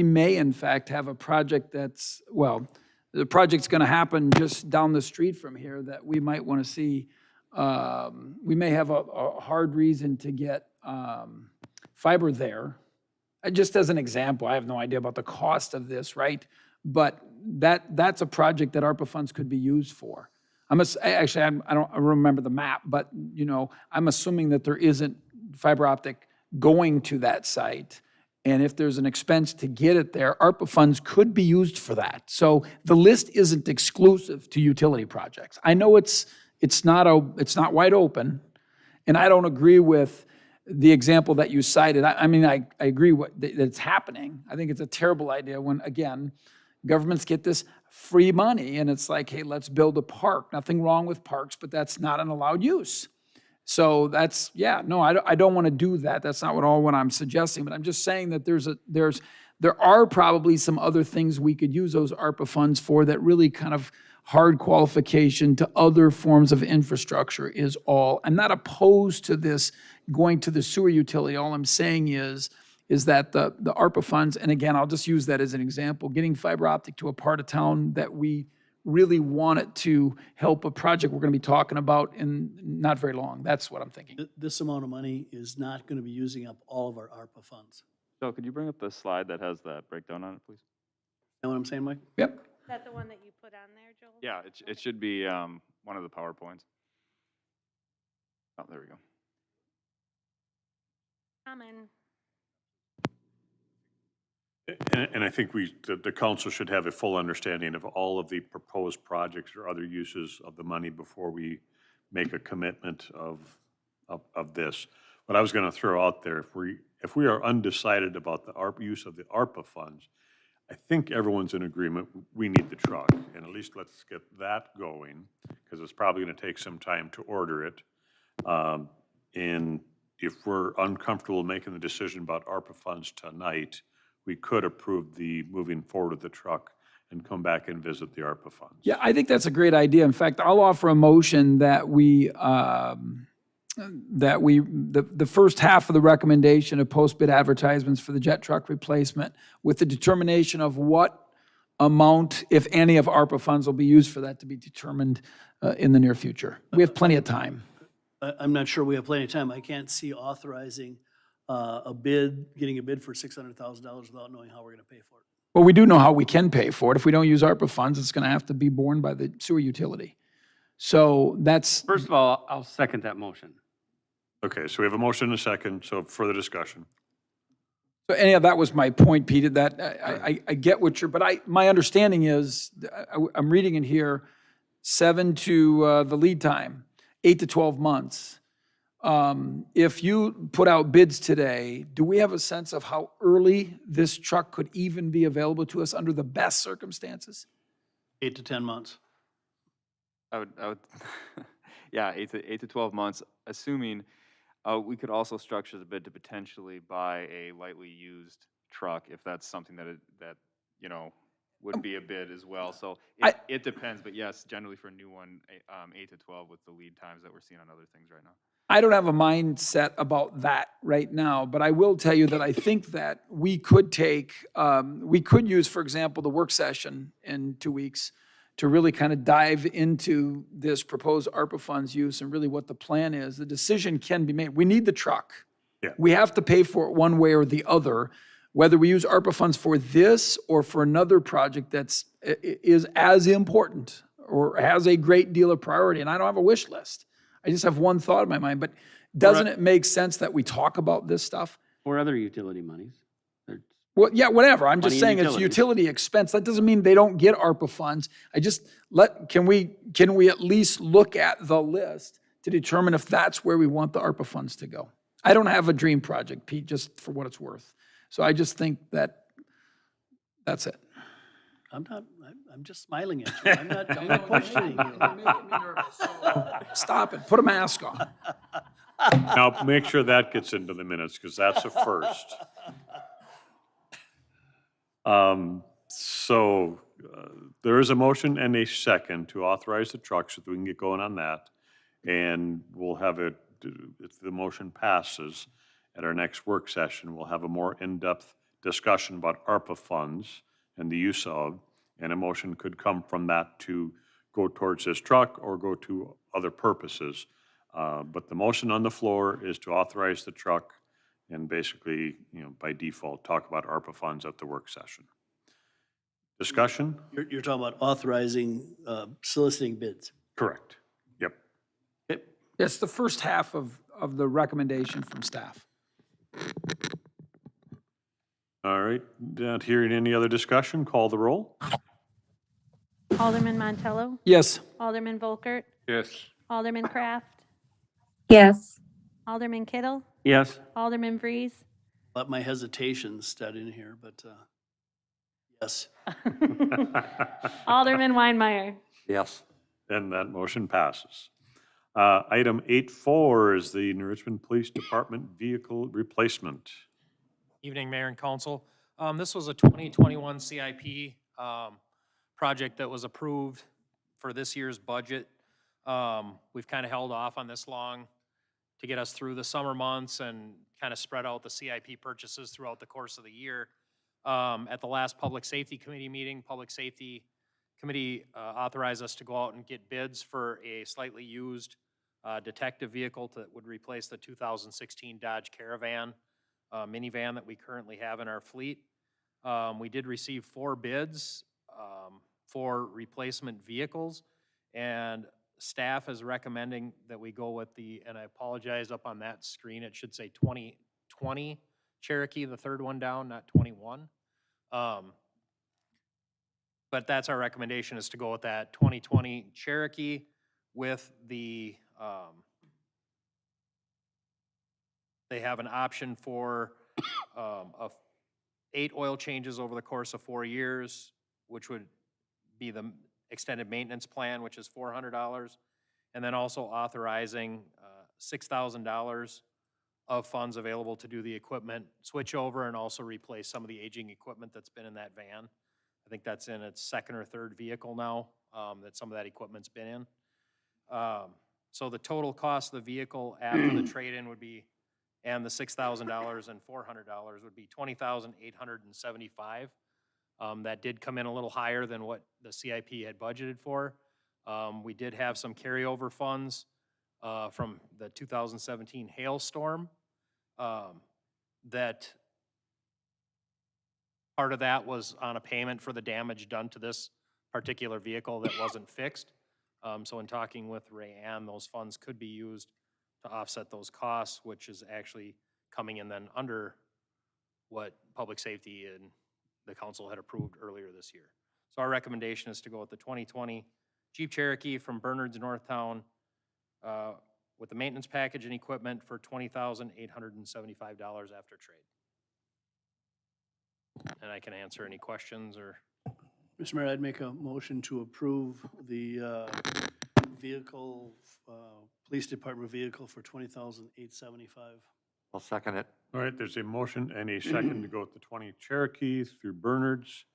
may in fact have a project that's, well, the project's going to happen just down the street from here that we might want to see. We may have a hard reason to get fiber there. Just as an example, I have no idea about the cost of this, right? But that's a project that ARPA funds could be used for. I don't remember the map, but I'm assuming that there isn't fiber optic going to that site. And if there's an expense to get it there, ARPA funds could be used for that. So the list isn't exclusive to utility projects. I know it's not wide open, and I don't agree with the example that you cited. I agree that it's happening. I think it's a terrible idea when, again, governments get this free money and it's like, hey, let's build a park. Nothing wrong with parks, but that's not an allowed use. So that's, I don't want to do that. That's not what I'm suggesting, but I'm just saying that there are probably some other things we could use those ARPA funds for that really kind of hard qualification to other forms of infrastructure is all. I'm not opposed to this going to the sewer utility. All I'm saying is that the ARPA funds, and again, I'll just use that as an example, getting fiber optic to a part of town that we really want it to help a project we're going to be talking about in not very long. That's what I'm thinking. This amount of money is not going to be using up all of our ARPA funds. Joe, could you bring up the slide that has that breakdown on it, please? Know what I'm saying, Mike? Yep. Is that the one that you put on there, Joel? Yeah, it should be one of the PowerPoints. Oh, there we go. Common. And I think the council should have a full understanding of all of the proposed projects or other uses of the money before we make a commitment of this. What I was going to throw out there, if we are undecided about the use of the ARPA funds, I think everyone's in agreement, we need the truck. And at least let's get that going, because it's probably going to take some time to order it. And if we're uncomfortable making the decision about ARPA funds tonight, we could approve the moving forward of the truck and come back and visit the ARPA funds. Yeah, I think that's a great idea. In fact, I'll offer a motion that the first half of the recommendation of post-bid advertisements for the jet truck replacement with the determination of what amount, if any, of ARPA funds will be used for that to be determined in the near future. We have plenty of time. I'm not sure we have plenty of time. I can't see authorizing getting a bid for $600,000 without knowing how we're going to pay for it. Well, we do know how we can pay for it. If we don't use ARPA funds, it's going to have to be borne by the sewer utility. So that's. First of all, I'll second that motion. Okay, so we have a motion and a second, so further discussion. So anyhow, that was my point, Peter, that I get what you're, but my understanding is, I'm reading in here, 7 to the lead time, 8 to 12 months. If you put out bids today, do we have a sense of how early this truck could even be available to us under the best circumstances? 8 to 10 months. I would, yeah, 8 to 12 months, assuming we could also structure the bid to potentially buy a lightly used truck if that's something that would be a bid as well. So it depends, but yes, generally for a new one, 8 to 12 with the lead times that we're seeing on other things right now. I don't have a mindset about that right now, but I will tell you that I think that we could use, for example, the work session in 2 weeks to really kind of dive into this proposed ARPA funds use and really what the plan is. The decision can be made. We need the truck. Yeah. We have to pay for it one way or the other, whether we use ARPA funds for this or for another project is as important or has a great deal of priority. And I don't have a wish list. I just have one thought in my mind, but doesn't it make sense that we talk about this stuff? Or other utility monies. Well, yeah, whatever. I'm just Money saying and it's utilities. utility expense. That doesn't mean they don't get ARPA funds. Can we at least look at the list to determine if that's where we want the ARPA funds to go? I don't have a dream project, Pete, just for what it's worth. So I just think that's it. I'm just smiling at you. I'm not questioning you. Stop it. Put a mask on. Now, make sure that gets into the minutes, because that's a first. So there is a motion and a second to authorize the truck so that we can get going on that. And we'll have it, if the motion passes, at our next work session, we'll have a more in-depth discussion about ARPA funds and the use of, and a motion could come from that to go towards this truck or go to other purposes. But the motion on the floor is to authorize the truck and basically, by default, talk about ARPA funds at the work session. Discussion? You're talking about authorizing, soliciting bids. Correct. Yep. Okay. It's the first half of the recommendation from staff. All right, not hearing any other discussion, call the roll. Alderman Montello, Yes. Alderman Volkert, Yes. Alderman Kraft, Yes. Alderman Kittle, Yes. Alderman Vreeze, Let my hesitations stud in here, but yes. Alderman Weinmeier. Yes. And that motion passes. Item 8.4 is the New Richmond Police Department vehicle replacement. Evening, Mayor and Council. This was a 2021 CIP project that was approved for this year's budget. We've kind of held off on this long to get us through the summer months and kind of spread out the CIP purchases throughout the course of the year. At the last Public Safety Committee meeting, Public Safety Committee authorized us to go out and get bids for a slightly used detective vehicle that would replace the 2016 Dodge Caravan minivan that we currently have in our fleet. We did receive 4 bids for replacement vehicles, and staff is recommending that we go with and I apologize, up on that screen, it should say 2020 Cherokee, the third one down, not 21. But that's our recommendation, is to go with that 2020 Cherokee with the, they have an option for 8 oil changes over the course of 4 years, which would be the extended maintenance plan, which is $400, and then also authorizing $6,000 of funds available to do the equipment switch over and also replace some of the aging equipment that's been in that van. I think that's in its second or third vehicle now, that some of that equipment's been in. So the total cost of the vehicle after the trade-in would be, and the $6,000 and $400 would be $20,875. That did come in a little higher than what the CIP had budgeted for. We did have some carryover funds from the 2017 hailstorm. That part of that was on a payment for the damage done to this particular vehicle that wasn't fixed. So in talking with Ray Ann, those funds could be used to offset those costs, which is actually coming in then under what public safety and the council had approved earlier this year. So our recommendation is to go with the 2020 Jeep Cherokee from Bernard's Northtown with the maintenance package and equipment for $20,875 after trade. And I can answer any questions or. Mr. Mayor, I'd make a motion to approve the vehicle, police department vehicle for $20,875. I'll second it. All right, there's a motion and a second to go with the 20 Cherokee through Bernard's.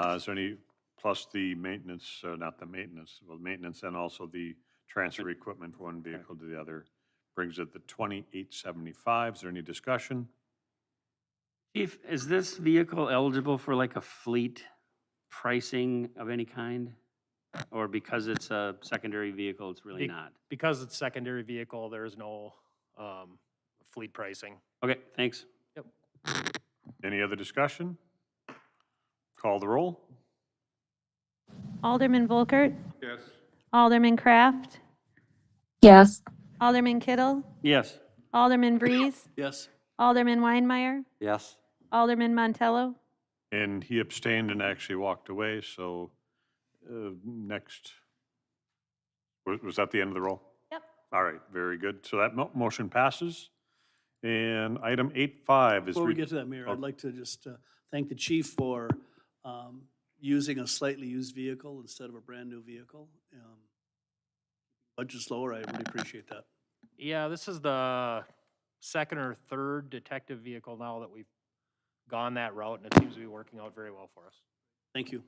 Is there any, plus the maintenance, not the maintenance, well, maintenance and also the transfer equipment from one vehicle to the other, brings it to $20,875. Is there any discussion? Chief, is this vehicle eligible for like a fleet pricing of any kind? Or because it's a secondary vehicle, it's really not? Because it's secondary vehicle, there's no fleet pricing. Okay, thanks. Yep. Any other discussion? Call the roll. Alderman Volkert, Yes. Alderman Kraft, Yes. Alderman Kittle, Yes. Alderman Vreeze, Yes. Alderman Weinmeier, Yes. Alderman Montello. And he abstained and actually walked away, so next, was that the end of the roll? Yep. All right, very good. So that motion passes. And item 8.5 is. Before we get to that, Mayor, I'd like to just thank the chief for using a slightly used vehicle instead of a brand-new vehicle. Budget's lower, I really appreciate that. Yeah, this is the second or third detective vehicle now that we've gone that route, and it seems to be working out very well for us. Thank you.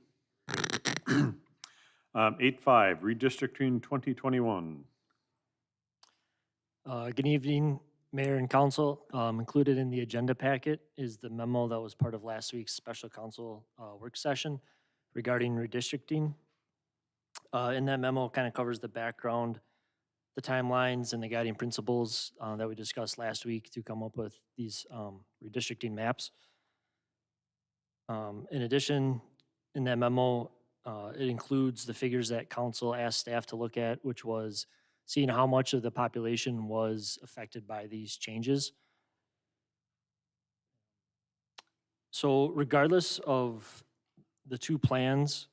8.5, redistricting 2021. Good evening, Mayor and Council. Included in the agenda packet is the memo that was part of last week's special council work session regarding redistricting. In that memo, kind of covers the background, the timelines, and the guiding principles that we discussed last week to come up with these redistricting maps. In addition, in that memo, it includes the figures that council asked staff to look at, which was seeing how much of the population was affected by these changes. So regardless of the two plans,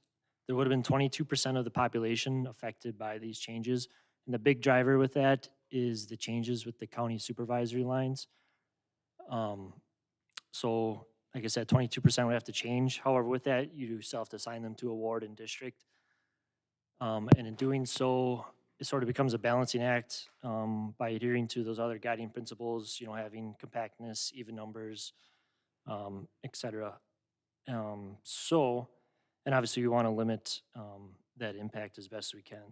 there would have been 22% of the population affected by these changes. And the big driver with that is the changes with the county supervisory lines. So like I said, 22% would have to change. However, with that, you still have to assign them to a ward and district. And in doing so, it sort of becomes a balancing act by adhering to those other guiding principles, you know, having compactness, even numbers, et cetera. So, and obviously we want to limit that impact as best we can.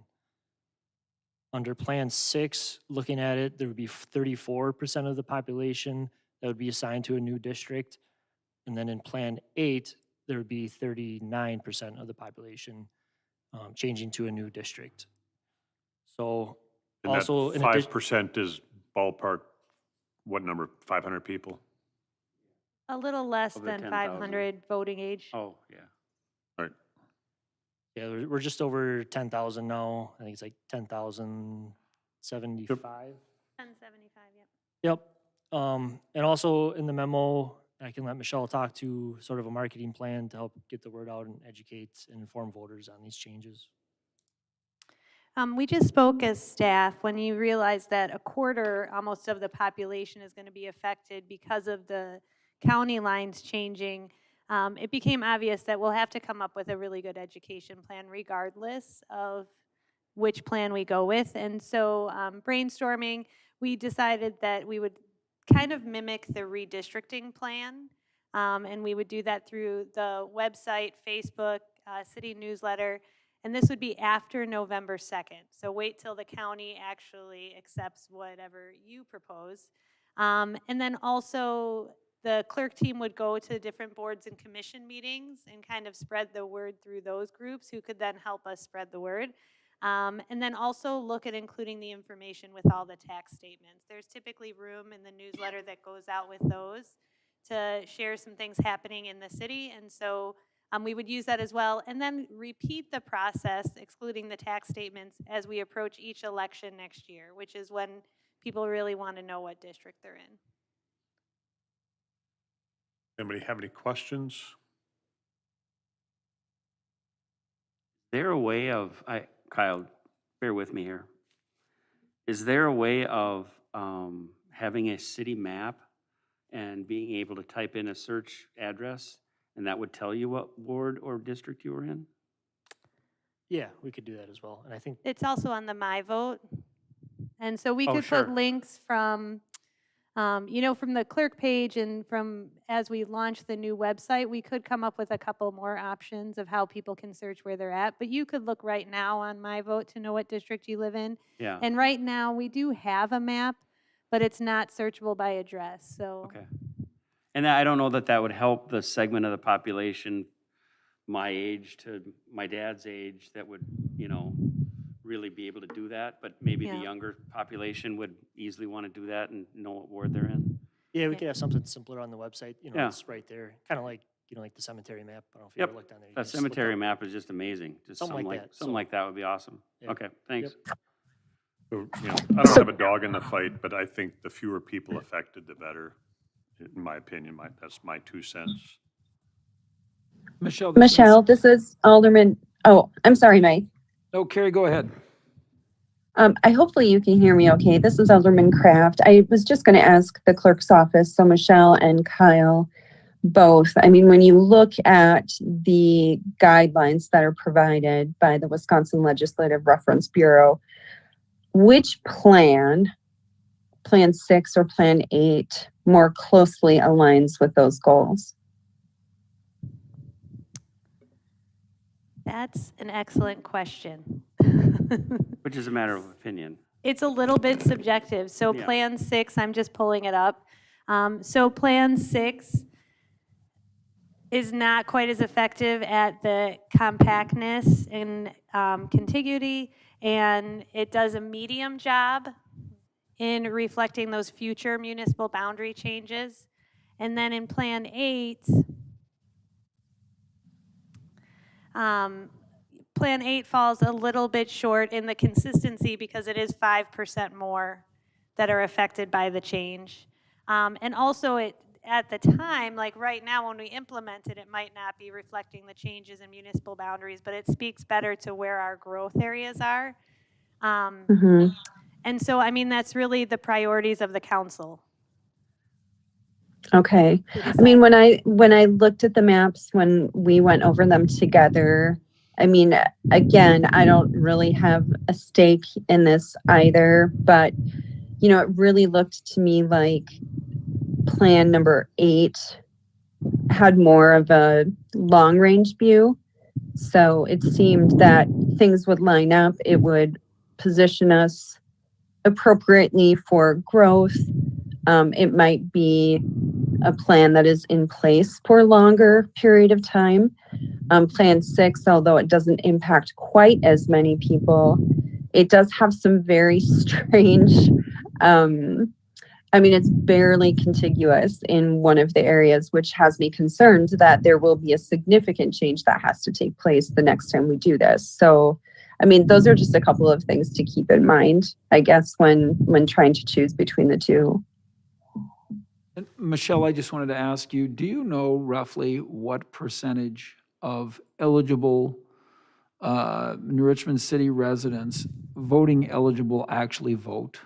Under Plan 6, looking at it, there would be 34% of the population that would be assigned to a new district. And then in Plan 8, there would be 39% of the population changing to a new district. So And also, that in addition, 5% is ballpark, what number, 500 people? A little less Of the than 10,000. 500 voting age. Oh, yeah. All right. yeah, we're just over 10,000 now. I think it's like 10,075. 1075, yep. Yep. And also in the memo, I can let Michelle talk to sort of a marketing plan to help get the word out and educate and inform voters on these changes. We just spoke as staff when you realize that a quarter almost of the population is going to be affected because of the county lines changing. It became obvious that we'll have to come up with a really good education plan regardless of which plan we go with. And so brainstorming, we decided that we would kind of mimic the redistricting plan. And we would do that through the website, Facebook, city newsletter. And this would be after November 2nd. So wait till the county actually accepts whatever you propose. And then also the clerk team would go to different boards and commission meetings and kind of spread the word through those groups who could then help us spread the word. And then also look at including the information with all the tax statements. There's typically room in the newsletter that goes out with those to share some things happening in the city. And so we would use that as well. And then repeat the process, excluding the tax statements, as we approach each election next year, which is when people really want to know what district they're in. Anybody have any questions? Is there a way of, Kyle, bear with me here. Is there a way of having a city map and being able to type in a search address and that would tell you what ward or district you were in? Yeah, we could do that as well. And I think It's also on the My Vote. And so we Oh, could sure. put links from, you know, from the clerk page and from as we launch the new website, we could come up with a couple more options of how people can search where they're at. But you could look right now on My Vote to know what district you live in. Yeah, And right now, we do have a map, but it's not searchable by address, so. okay. And I don't know that that would help the segment of the population, my age to my dad's age, that would, you know, really be able to do that. But maybe the Yeah. younger population would easily want to do that and know what ward they're in. yeah, we Yeah. could have something simpler on the website. You know, Yeah. it's right there, kind of like, you know, like the cemetery map. I don't know if you Yep. ever looked on there. You That just look cemetery up- map is just amazing. Just Something like that, something so- like that would be awesome. Yeah. Okay, thanks. So, you know, I don't have a dog in the fight, but I think the fewer people affected, the better, in my opinion. That's my 2 cents. Michelle. Michelle, this is Alderman. Oh, I'm sorry, Mike. No, Carrie, go ahead. Hopefully you can hear me okay. This is Alderman Kraft. I was just going to ask the clerk's office, so Michelle and Kyle both. I mean, when you look at the guidelines that are provided by the Wisconsin Legislative Reference Bureau, which plan 6 or Plan 8, more closely aligns with those goals? That's an excellent question. Which is a matter of opinion. It's a little bit subjective. So Yeah. Plan 6, I'm just pulling it up. So Plan 6 is not quite as effective at the compactness and contiguity, and it does a medium job in reflecting those future municipal boundary changes. And then in Plan 8, Plan 8 falls a little bit short in the consistency because it is 5% more that are affected by the change. And also it, at the time, like right now when we implement it, it might not be reflecting the changes in municipal boundaries, but it speaks better to where our growth areas are. Mhm. And so, I mean, that's really the priorities of the council. Okay. I mean, when I looked at the maps, when we went over them together, I mean, again, I don't really have a stake in this either, but you know, it really looked to me like plan number 8 had more of a long range view. So it seemed that things would line up. It would position us appropriately for growth. It might be a plan that is in place for a longer period of time. Plan 6, although it doesn't impact quite as many people, it does have some very strange, I mean, it's barely contiguous in one of the areas, which has me concerned that there will be a significant change that has to take place the next time we do this. So, I mean, those are just a couple of things to keep in mind, I guess, when trying to choose between the two. And Michelle, I just wanted to ask you, do you know roughly what percentage of eligible New Richmond City residents voting eligible actually vote?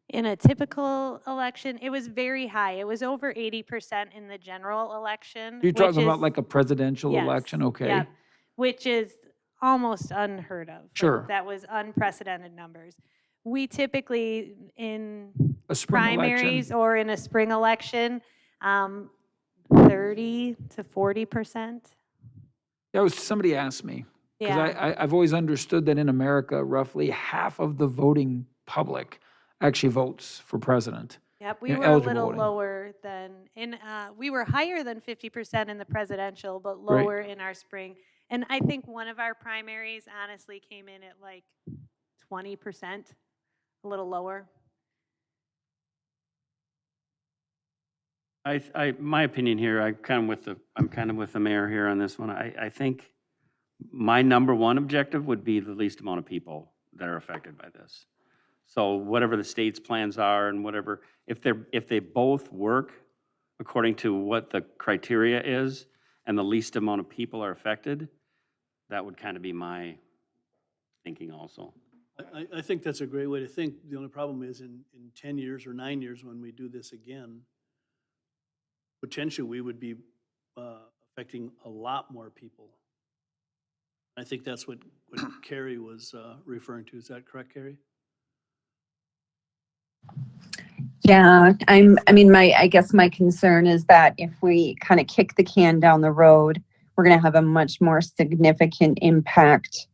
In a typical election, it was very high. It was over 80% in the general election. You're which talking about is- like a presidential yes, election, okay? yep, which is almost unheard of. Like, Sure. that was unprecedented numbers. We typically, in A spring primaries election? or in a spring election, 30 to 40%. That was, somebody asked me. Because Yeah. I've always understood that in America, roughly half of the voting public actually votes for president. Yep, we Yeah, were a eligible little voting. lower than, we were higher than 50% in the presidential, but Right. lower in our spring. And I think one of our primaries honestly came in at like 20%, a little lower. My opinion here, I'm kind of with the mayor here on this one. I think my number one objective would be the least amount of people that are affected by this. So whatever the state's plans are and whatever, if they both work according to what the criteria is and the least amount of people are affected, that would kind of be my thinking also. I think that's a great way to think. The only problem is in 10 years or 9 years, when we do this again, potentially we would be affecting a lot more people. I think that's what Carrie was referring to. Is that correct, Carrie? Yeah, I guess my concern is that if we kind of kick the can down the road, we're going to have a much more significant impact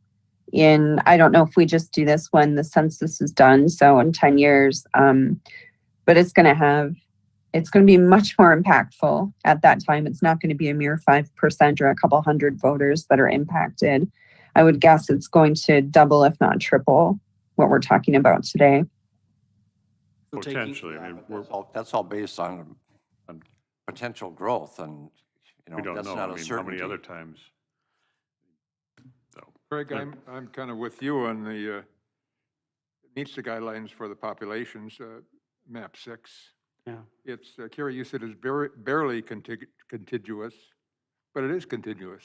in, I don't know if we just do this when the census is done, so in 10 years, but it's going to be much more impactful at that time. It's not going to be a mere 5% or a couple hundred voters that are impacted. I would guess it's going to double, if not triple, what we're talking about today. So taking- Potentially, I mean, That's all based on potential growth, and, you we know, don't that's know, not I a mean, how many certainty. other times? So, Craig, I'm kind of with you on the, meets the guidelines for the populations, map 6. Yeah. It's, Carrie, you said it's barely contiguous, but it is contiguous.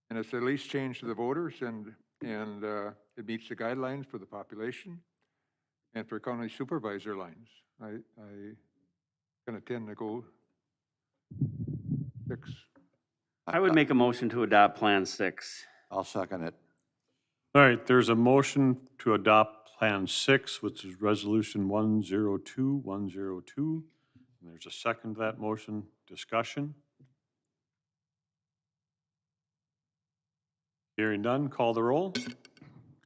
And it's the least change to the voters, and it meets the guidelines for the population and for county supervisor lines. I kind of tend to go 6. I would make a motion to adopt Plan 6. I'll second it. All right, there's a motion to adopt Plan 6, which is Resolution 102-102. And there's a second to that motion. Discussion? Hearing none, call the roll.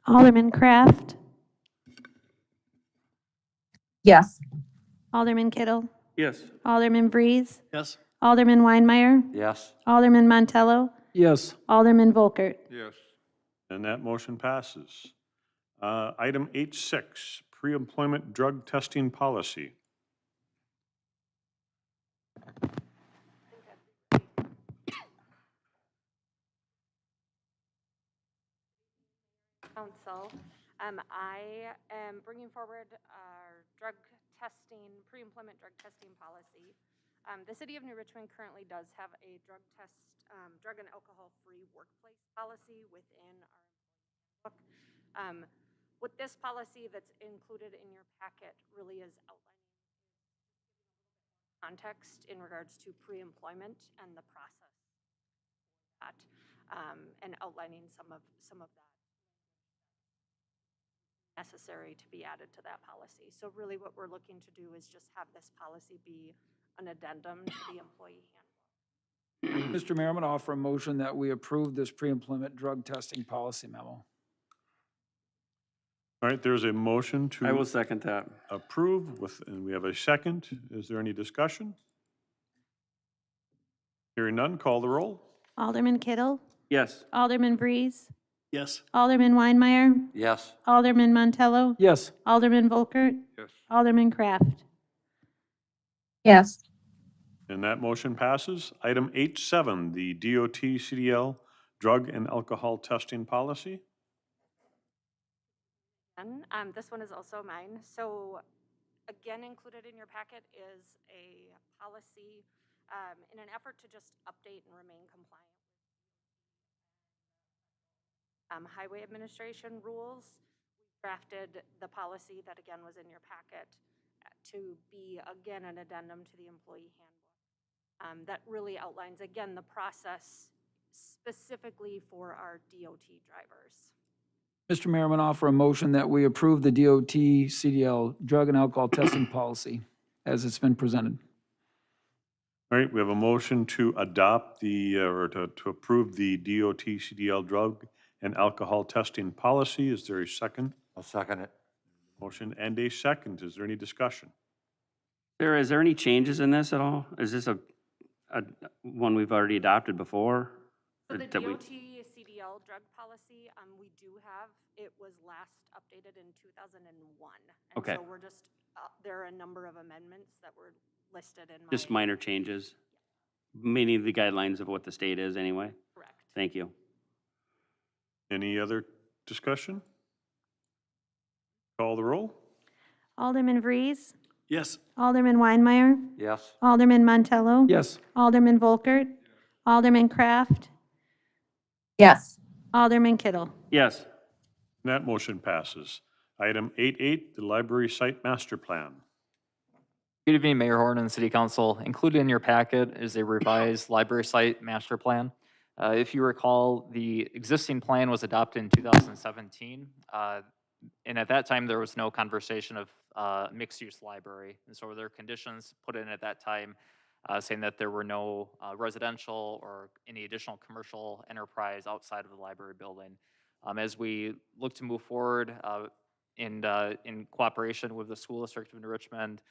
Alderman Kraft, Yes. Alderman Kittle, Yes. Alderman Breeze, Yes? Alderman Weinmeier, Yes. Alderman Montello, Yes. Alderman Volkert. Yes. And that motion passes. Item H6, pre-employment drug testing policy. Council. I am bringing forward our drug testing, pre-employment drug testing policy. The city of New Richmond currently does have a drug and alcohol-free workplace policy within our book. What this policy that's included in your packet really is outlining context in regards to pre-employment and the process that, and outlining some of that necessary to be added to that policy. So really what we're looking to do is just have this policy be an addendum to the employee handbook. Mr. Mayor, I'm going to offer a motion that we approve this pre-employment drug testing policy memo. All right, there's a motion I will to second that. approve and we have a second. Is there any discussion? Hearing none, call the roll. Alderman Kittle, Yes. Alderman Breeze, Yes? Alderman Weinmeier, Yes. Alderman Montello, Yes. Alderman Volkert, Yes. Alderman Kraft. Yes. And that motion passes. Item H7, the DOT CDL drug and alcohol testing policy. And this one is also mine. So again, included in your packet is a policy in an effort to just update and remain compliant. Highway Administration rules. We drafted the policy that again was in your packet to be again an addendum to the employee handbook. That really outlines again the process specifically for our DOT drivers. Mr. Mayor, I'm going to offer a motion that we approve the DOT CDL drug and alcohol testing policy as it's been presented. All right, we have a motion to adopt or to approve the DOT CDL drug and alcohol testing policy. Is there a second? I'll second it. Motion and a second. Is there any discussion? Sarah, is there any changes in this at all? Is this a one we've already adopted before? So the That we- DOT CDL drug policy, we do have, it was last updated in 2001. And Okay. so we're just, there are a number of amendments that were listed in my. Just minor changes, meaning the guidelines of what the state is anyway? Correct. Thank you. Any other discussion? Call the roll. Alderman Breeze, Yes? Alderman Weinmeier, Yes. Alderman Montello, Yes. Alderman Volkert, Alderman Kraft, Yes. Alderman Kittle. Yes. That motion passes. Item 8.8, the library site master plan. Good evening, Mayor Horn and City Council. Included in your packet is a revised library site master plan. If you recall, the existing plan was adopted in 2017. And at that time, there was no conversation of mixed-use library. And so there were conditions put in at that time saying that there were no residential or any additional commercial enterprise outside of the library building. As we look to move forward in cooperation with the School District of New Richmond,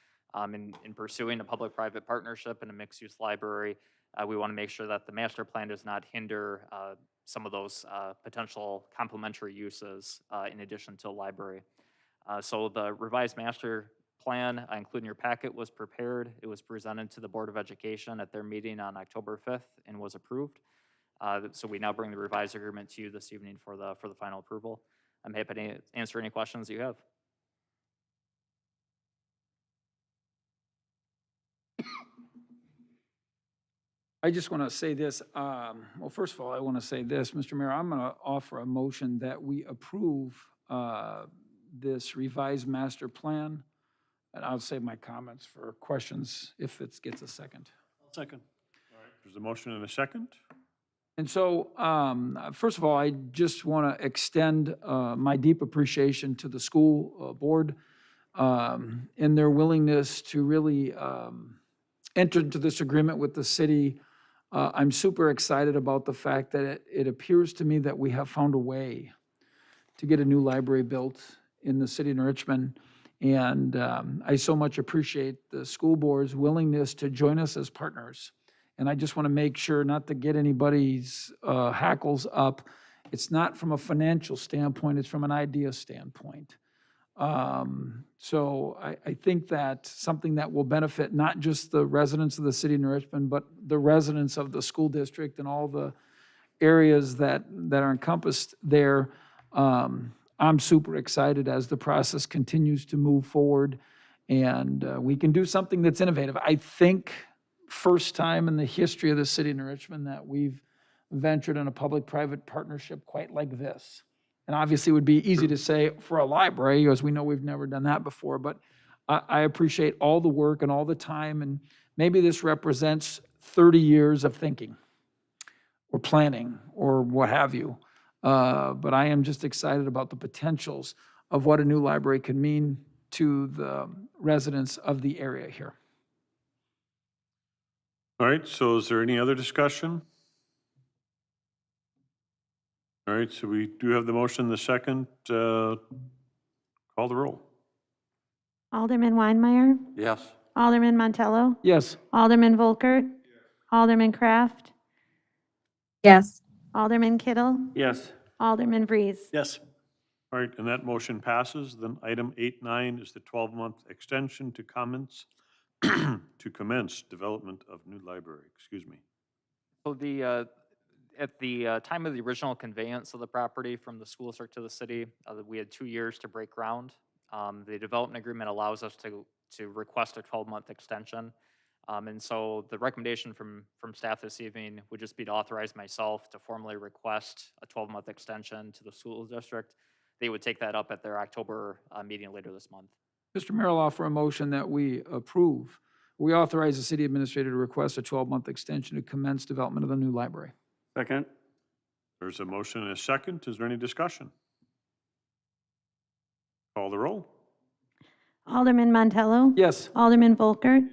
in pursuing a public-private partnership and a mixed-use library, we want to make sure that the master plan does not hinder some of those potential complementary uses in addition to a library. So the revised master plan, including your packet, was prepared. It was presented to the Board of Education at their meeting on October 5th and was approved. So we now bring the revised agreement to you this evening for the final approval. I'm happy to answer any questions you have. I just want to say this. Well, first of all, I want to say this, Mr. Mayor, I'm going to offer a motion that we approve this revised master plan. And I'll save my comments for questions if it gets a second. Second. There's a motion and a second. And so, first of all, I just want to extend my deep appreciation to the school board in their willingness to really enter into this agreement with the city I'm super excited about the fact that it appears to me that we have found a way to get a new library built in the city of Richmond. And I so much appreciate the school board's willingness to join us as partners. And I just want to make sure not to get anybody's hackles up. It's not from a financial standpoint, it's from an idea standpoint. So I think that something that will benefit not just the residents of the city of New Richmond, but the residents of the school district and all the areas that are encompassed there. I'm super excited as the process continues to move forward, and we can do something that's innovative. I think first time in the history of the city of New Richmond that we've ventured in a public-private partnership quite like this. And obviously it would be easy to say for a library, as we know we've never done that before, but I appreciate all the work and all the time, and maybe this represents 30 years of thinking or planning or what have you. But I am just excited about the potentials of what a new library can mean to the residents of the area here. All right, so is there any other discussion? All right, so we do have the motion, the second. Call the roll. Alderman Weinmeier, Yes. Alderman Montello, Yes. Alderman Volkert, Alderman Kraft, Yes. Alderman Kittle, Yes. Alderman Vries. Yes. All right, and that motion passes. Then item 8.9 is the 12-month extension to comments to commence development of new library. Excuse me. So at the time of the original conveyance of the property from the school district to the city, we had 2 years to break ground. The development agreement allows us to request a 12-month extension. And so the recommendation from staff this evening would just be to authorize myself to formally request a 12-month extension to the school district. They would take that up at their October meeting later this month. Mr. Mayor, I'll offer a motion that we approve. We authorize the city administrator to request a 12-month extension to commence development of the new library. Second? There's a motion and a second. Is there any discussion? Call the roll. Alderman Montello. Yes. Alderman Volkert.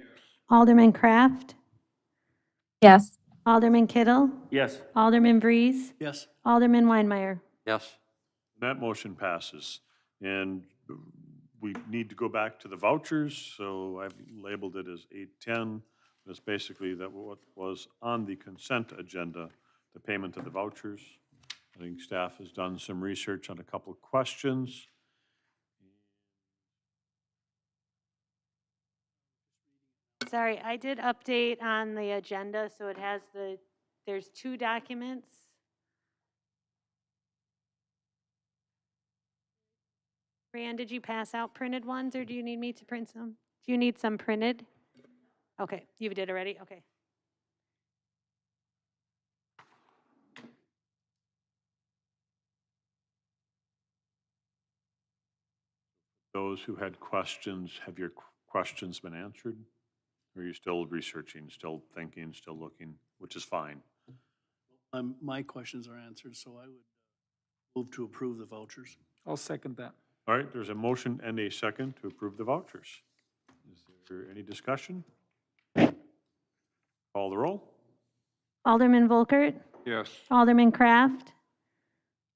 Alderman Kraft. Yes. Alderman Kittle. Yes. Alderman Vries. Yes. Alderman Weinmeier. Yes. That motion passes. And we need to go back to the vouchers, so I've labeled it as 8.10. It's basically that what was on the consent agenda, the payment of the vouchers. I think staff has done some research on a couple of questions. Sorry, I did update on the agenda, so it has there's 2 documents. Rand, did you pass out printed ones, or do you need me to print some? Do you need some printed? Okay, you did already? Okay. Those who had questions, have your questions been answered? Or are you still researching, still thinking, still looking, which is fine? My questions are answered, so I would move to approve the vouchers. I'll second that. All right, there's a motion and a second to approve the vouchers. Is there any discussion? Call the roll. Alderman Volkert. Yes. Alderman Kraft.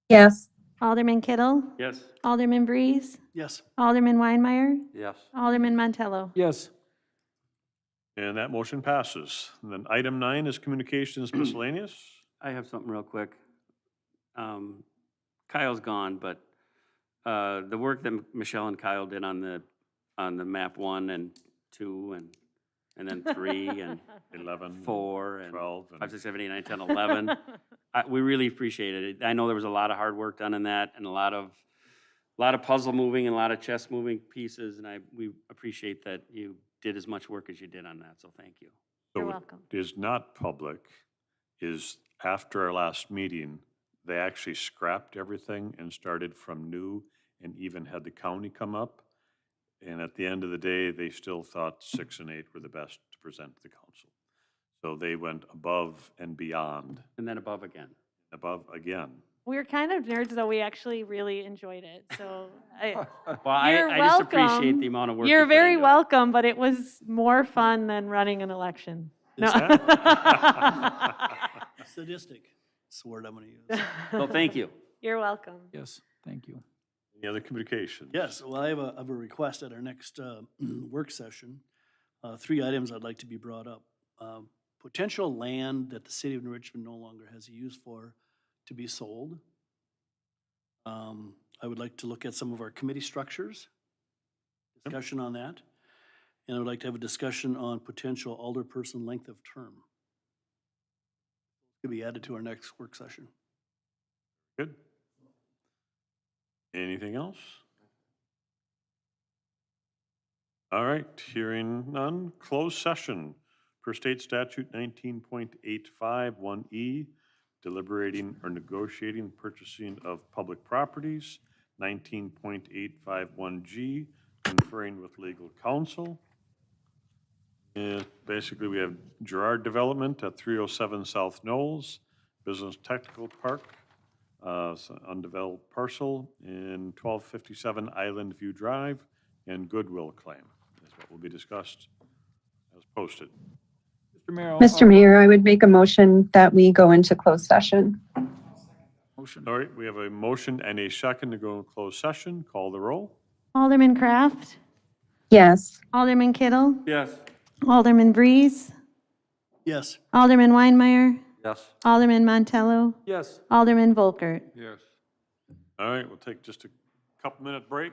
Yes. Alderman Kittle. Yes. Alderman Vries. Yes. Alderman Weinmeier. Yes. Alderman Montello. Yes. And that motion passes. And then item 9 is communications miscellaneous. I have something real quick. Kyle's gone, but the work that Michelle and Kyle did on the map 1 and 2 and then 3 and 11, 4 and 12, and 5, 6, 7, 8, 9, 10, 11. We really appreciated it. I know there was a lot of hard work done in that and a lot of puzzle moving and a lot of chess moving pieces, and we appreciate that you did as much work as you did on that, so thank you. You're So welcome. it is not public, is after our last meeting, they actually scrapped everything and started from new and even had the county come up. And at the end of the day, they still thought 6 and 8 were the best to present to the council. So they went above and beyond, And then above again. above again. We were kind of nerds, though. We actually really enjoyed it. So Well, You're I just appreciate welcome. the amount of work. you're you put very into it. welcome, but it was more fun than running an election. No. Sadistic is the word I'm going to use. So thank you. You're welcome. Yes, thank you. Any other communications? Yes, well, I have a request at our next work session. 3 items I'd like to be brought up. Potential land that the city of New Richmond no longer has a use for to be sold. I would like to look at some of our committee structures, discussion on that. And I would like to have a discussion on potential alderperson length of term. Could be added to our next work session. Good. Anything else? All right, hearing none, closed session per state statute 19.851E, deliberating or negotiating purchasing of public properties, 19.851G, conferring with legal counsel. And basically, we have Gerard Development at 307 South Knowles, Business Technical Park, undeveloped parcel in 1257 Island View Drive, and Goodwill claim is what will be discussed as posted. Mr. Mayor, I would make a motion that we go into closed session. Motion. All right, we have a motion and a second to go in closed session. Call the roll. Alderman Kraft, Yes. Alderman Kittle, Yes. Alderman Breeze, Yes. Alderman Weinmeier, Yes. Alderman Montello, Yes. Alderman Volkert. Yes. All right, we'll take just a couple minute break.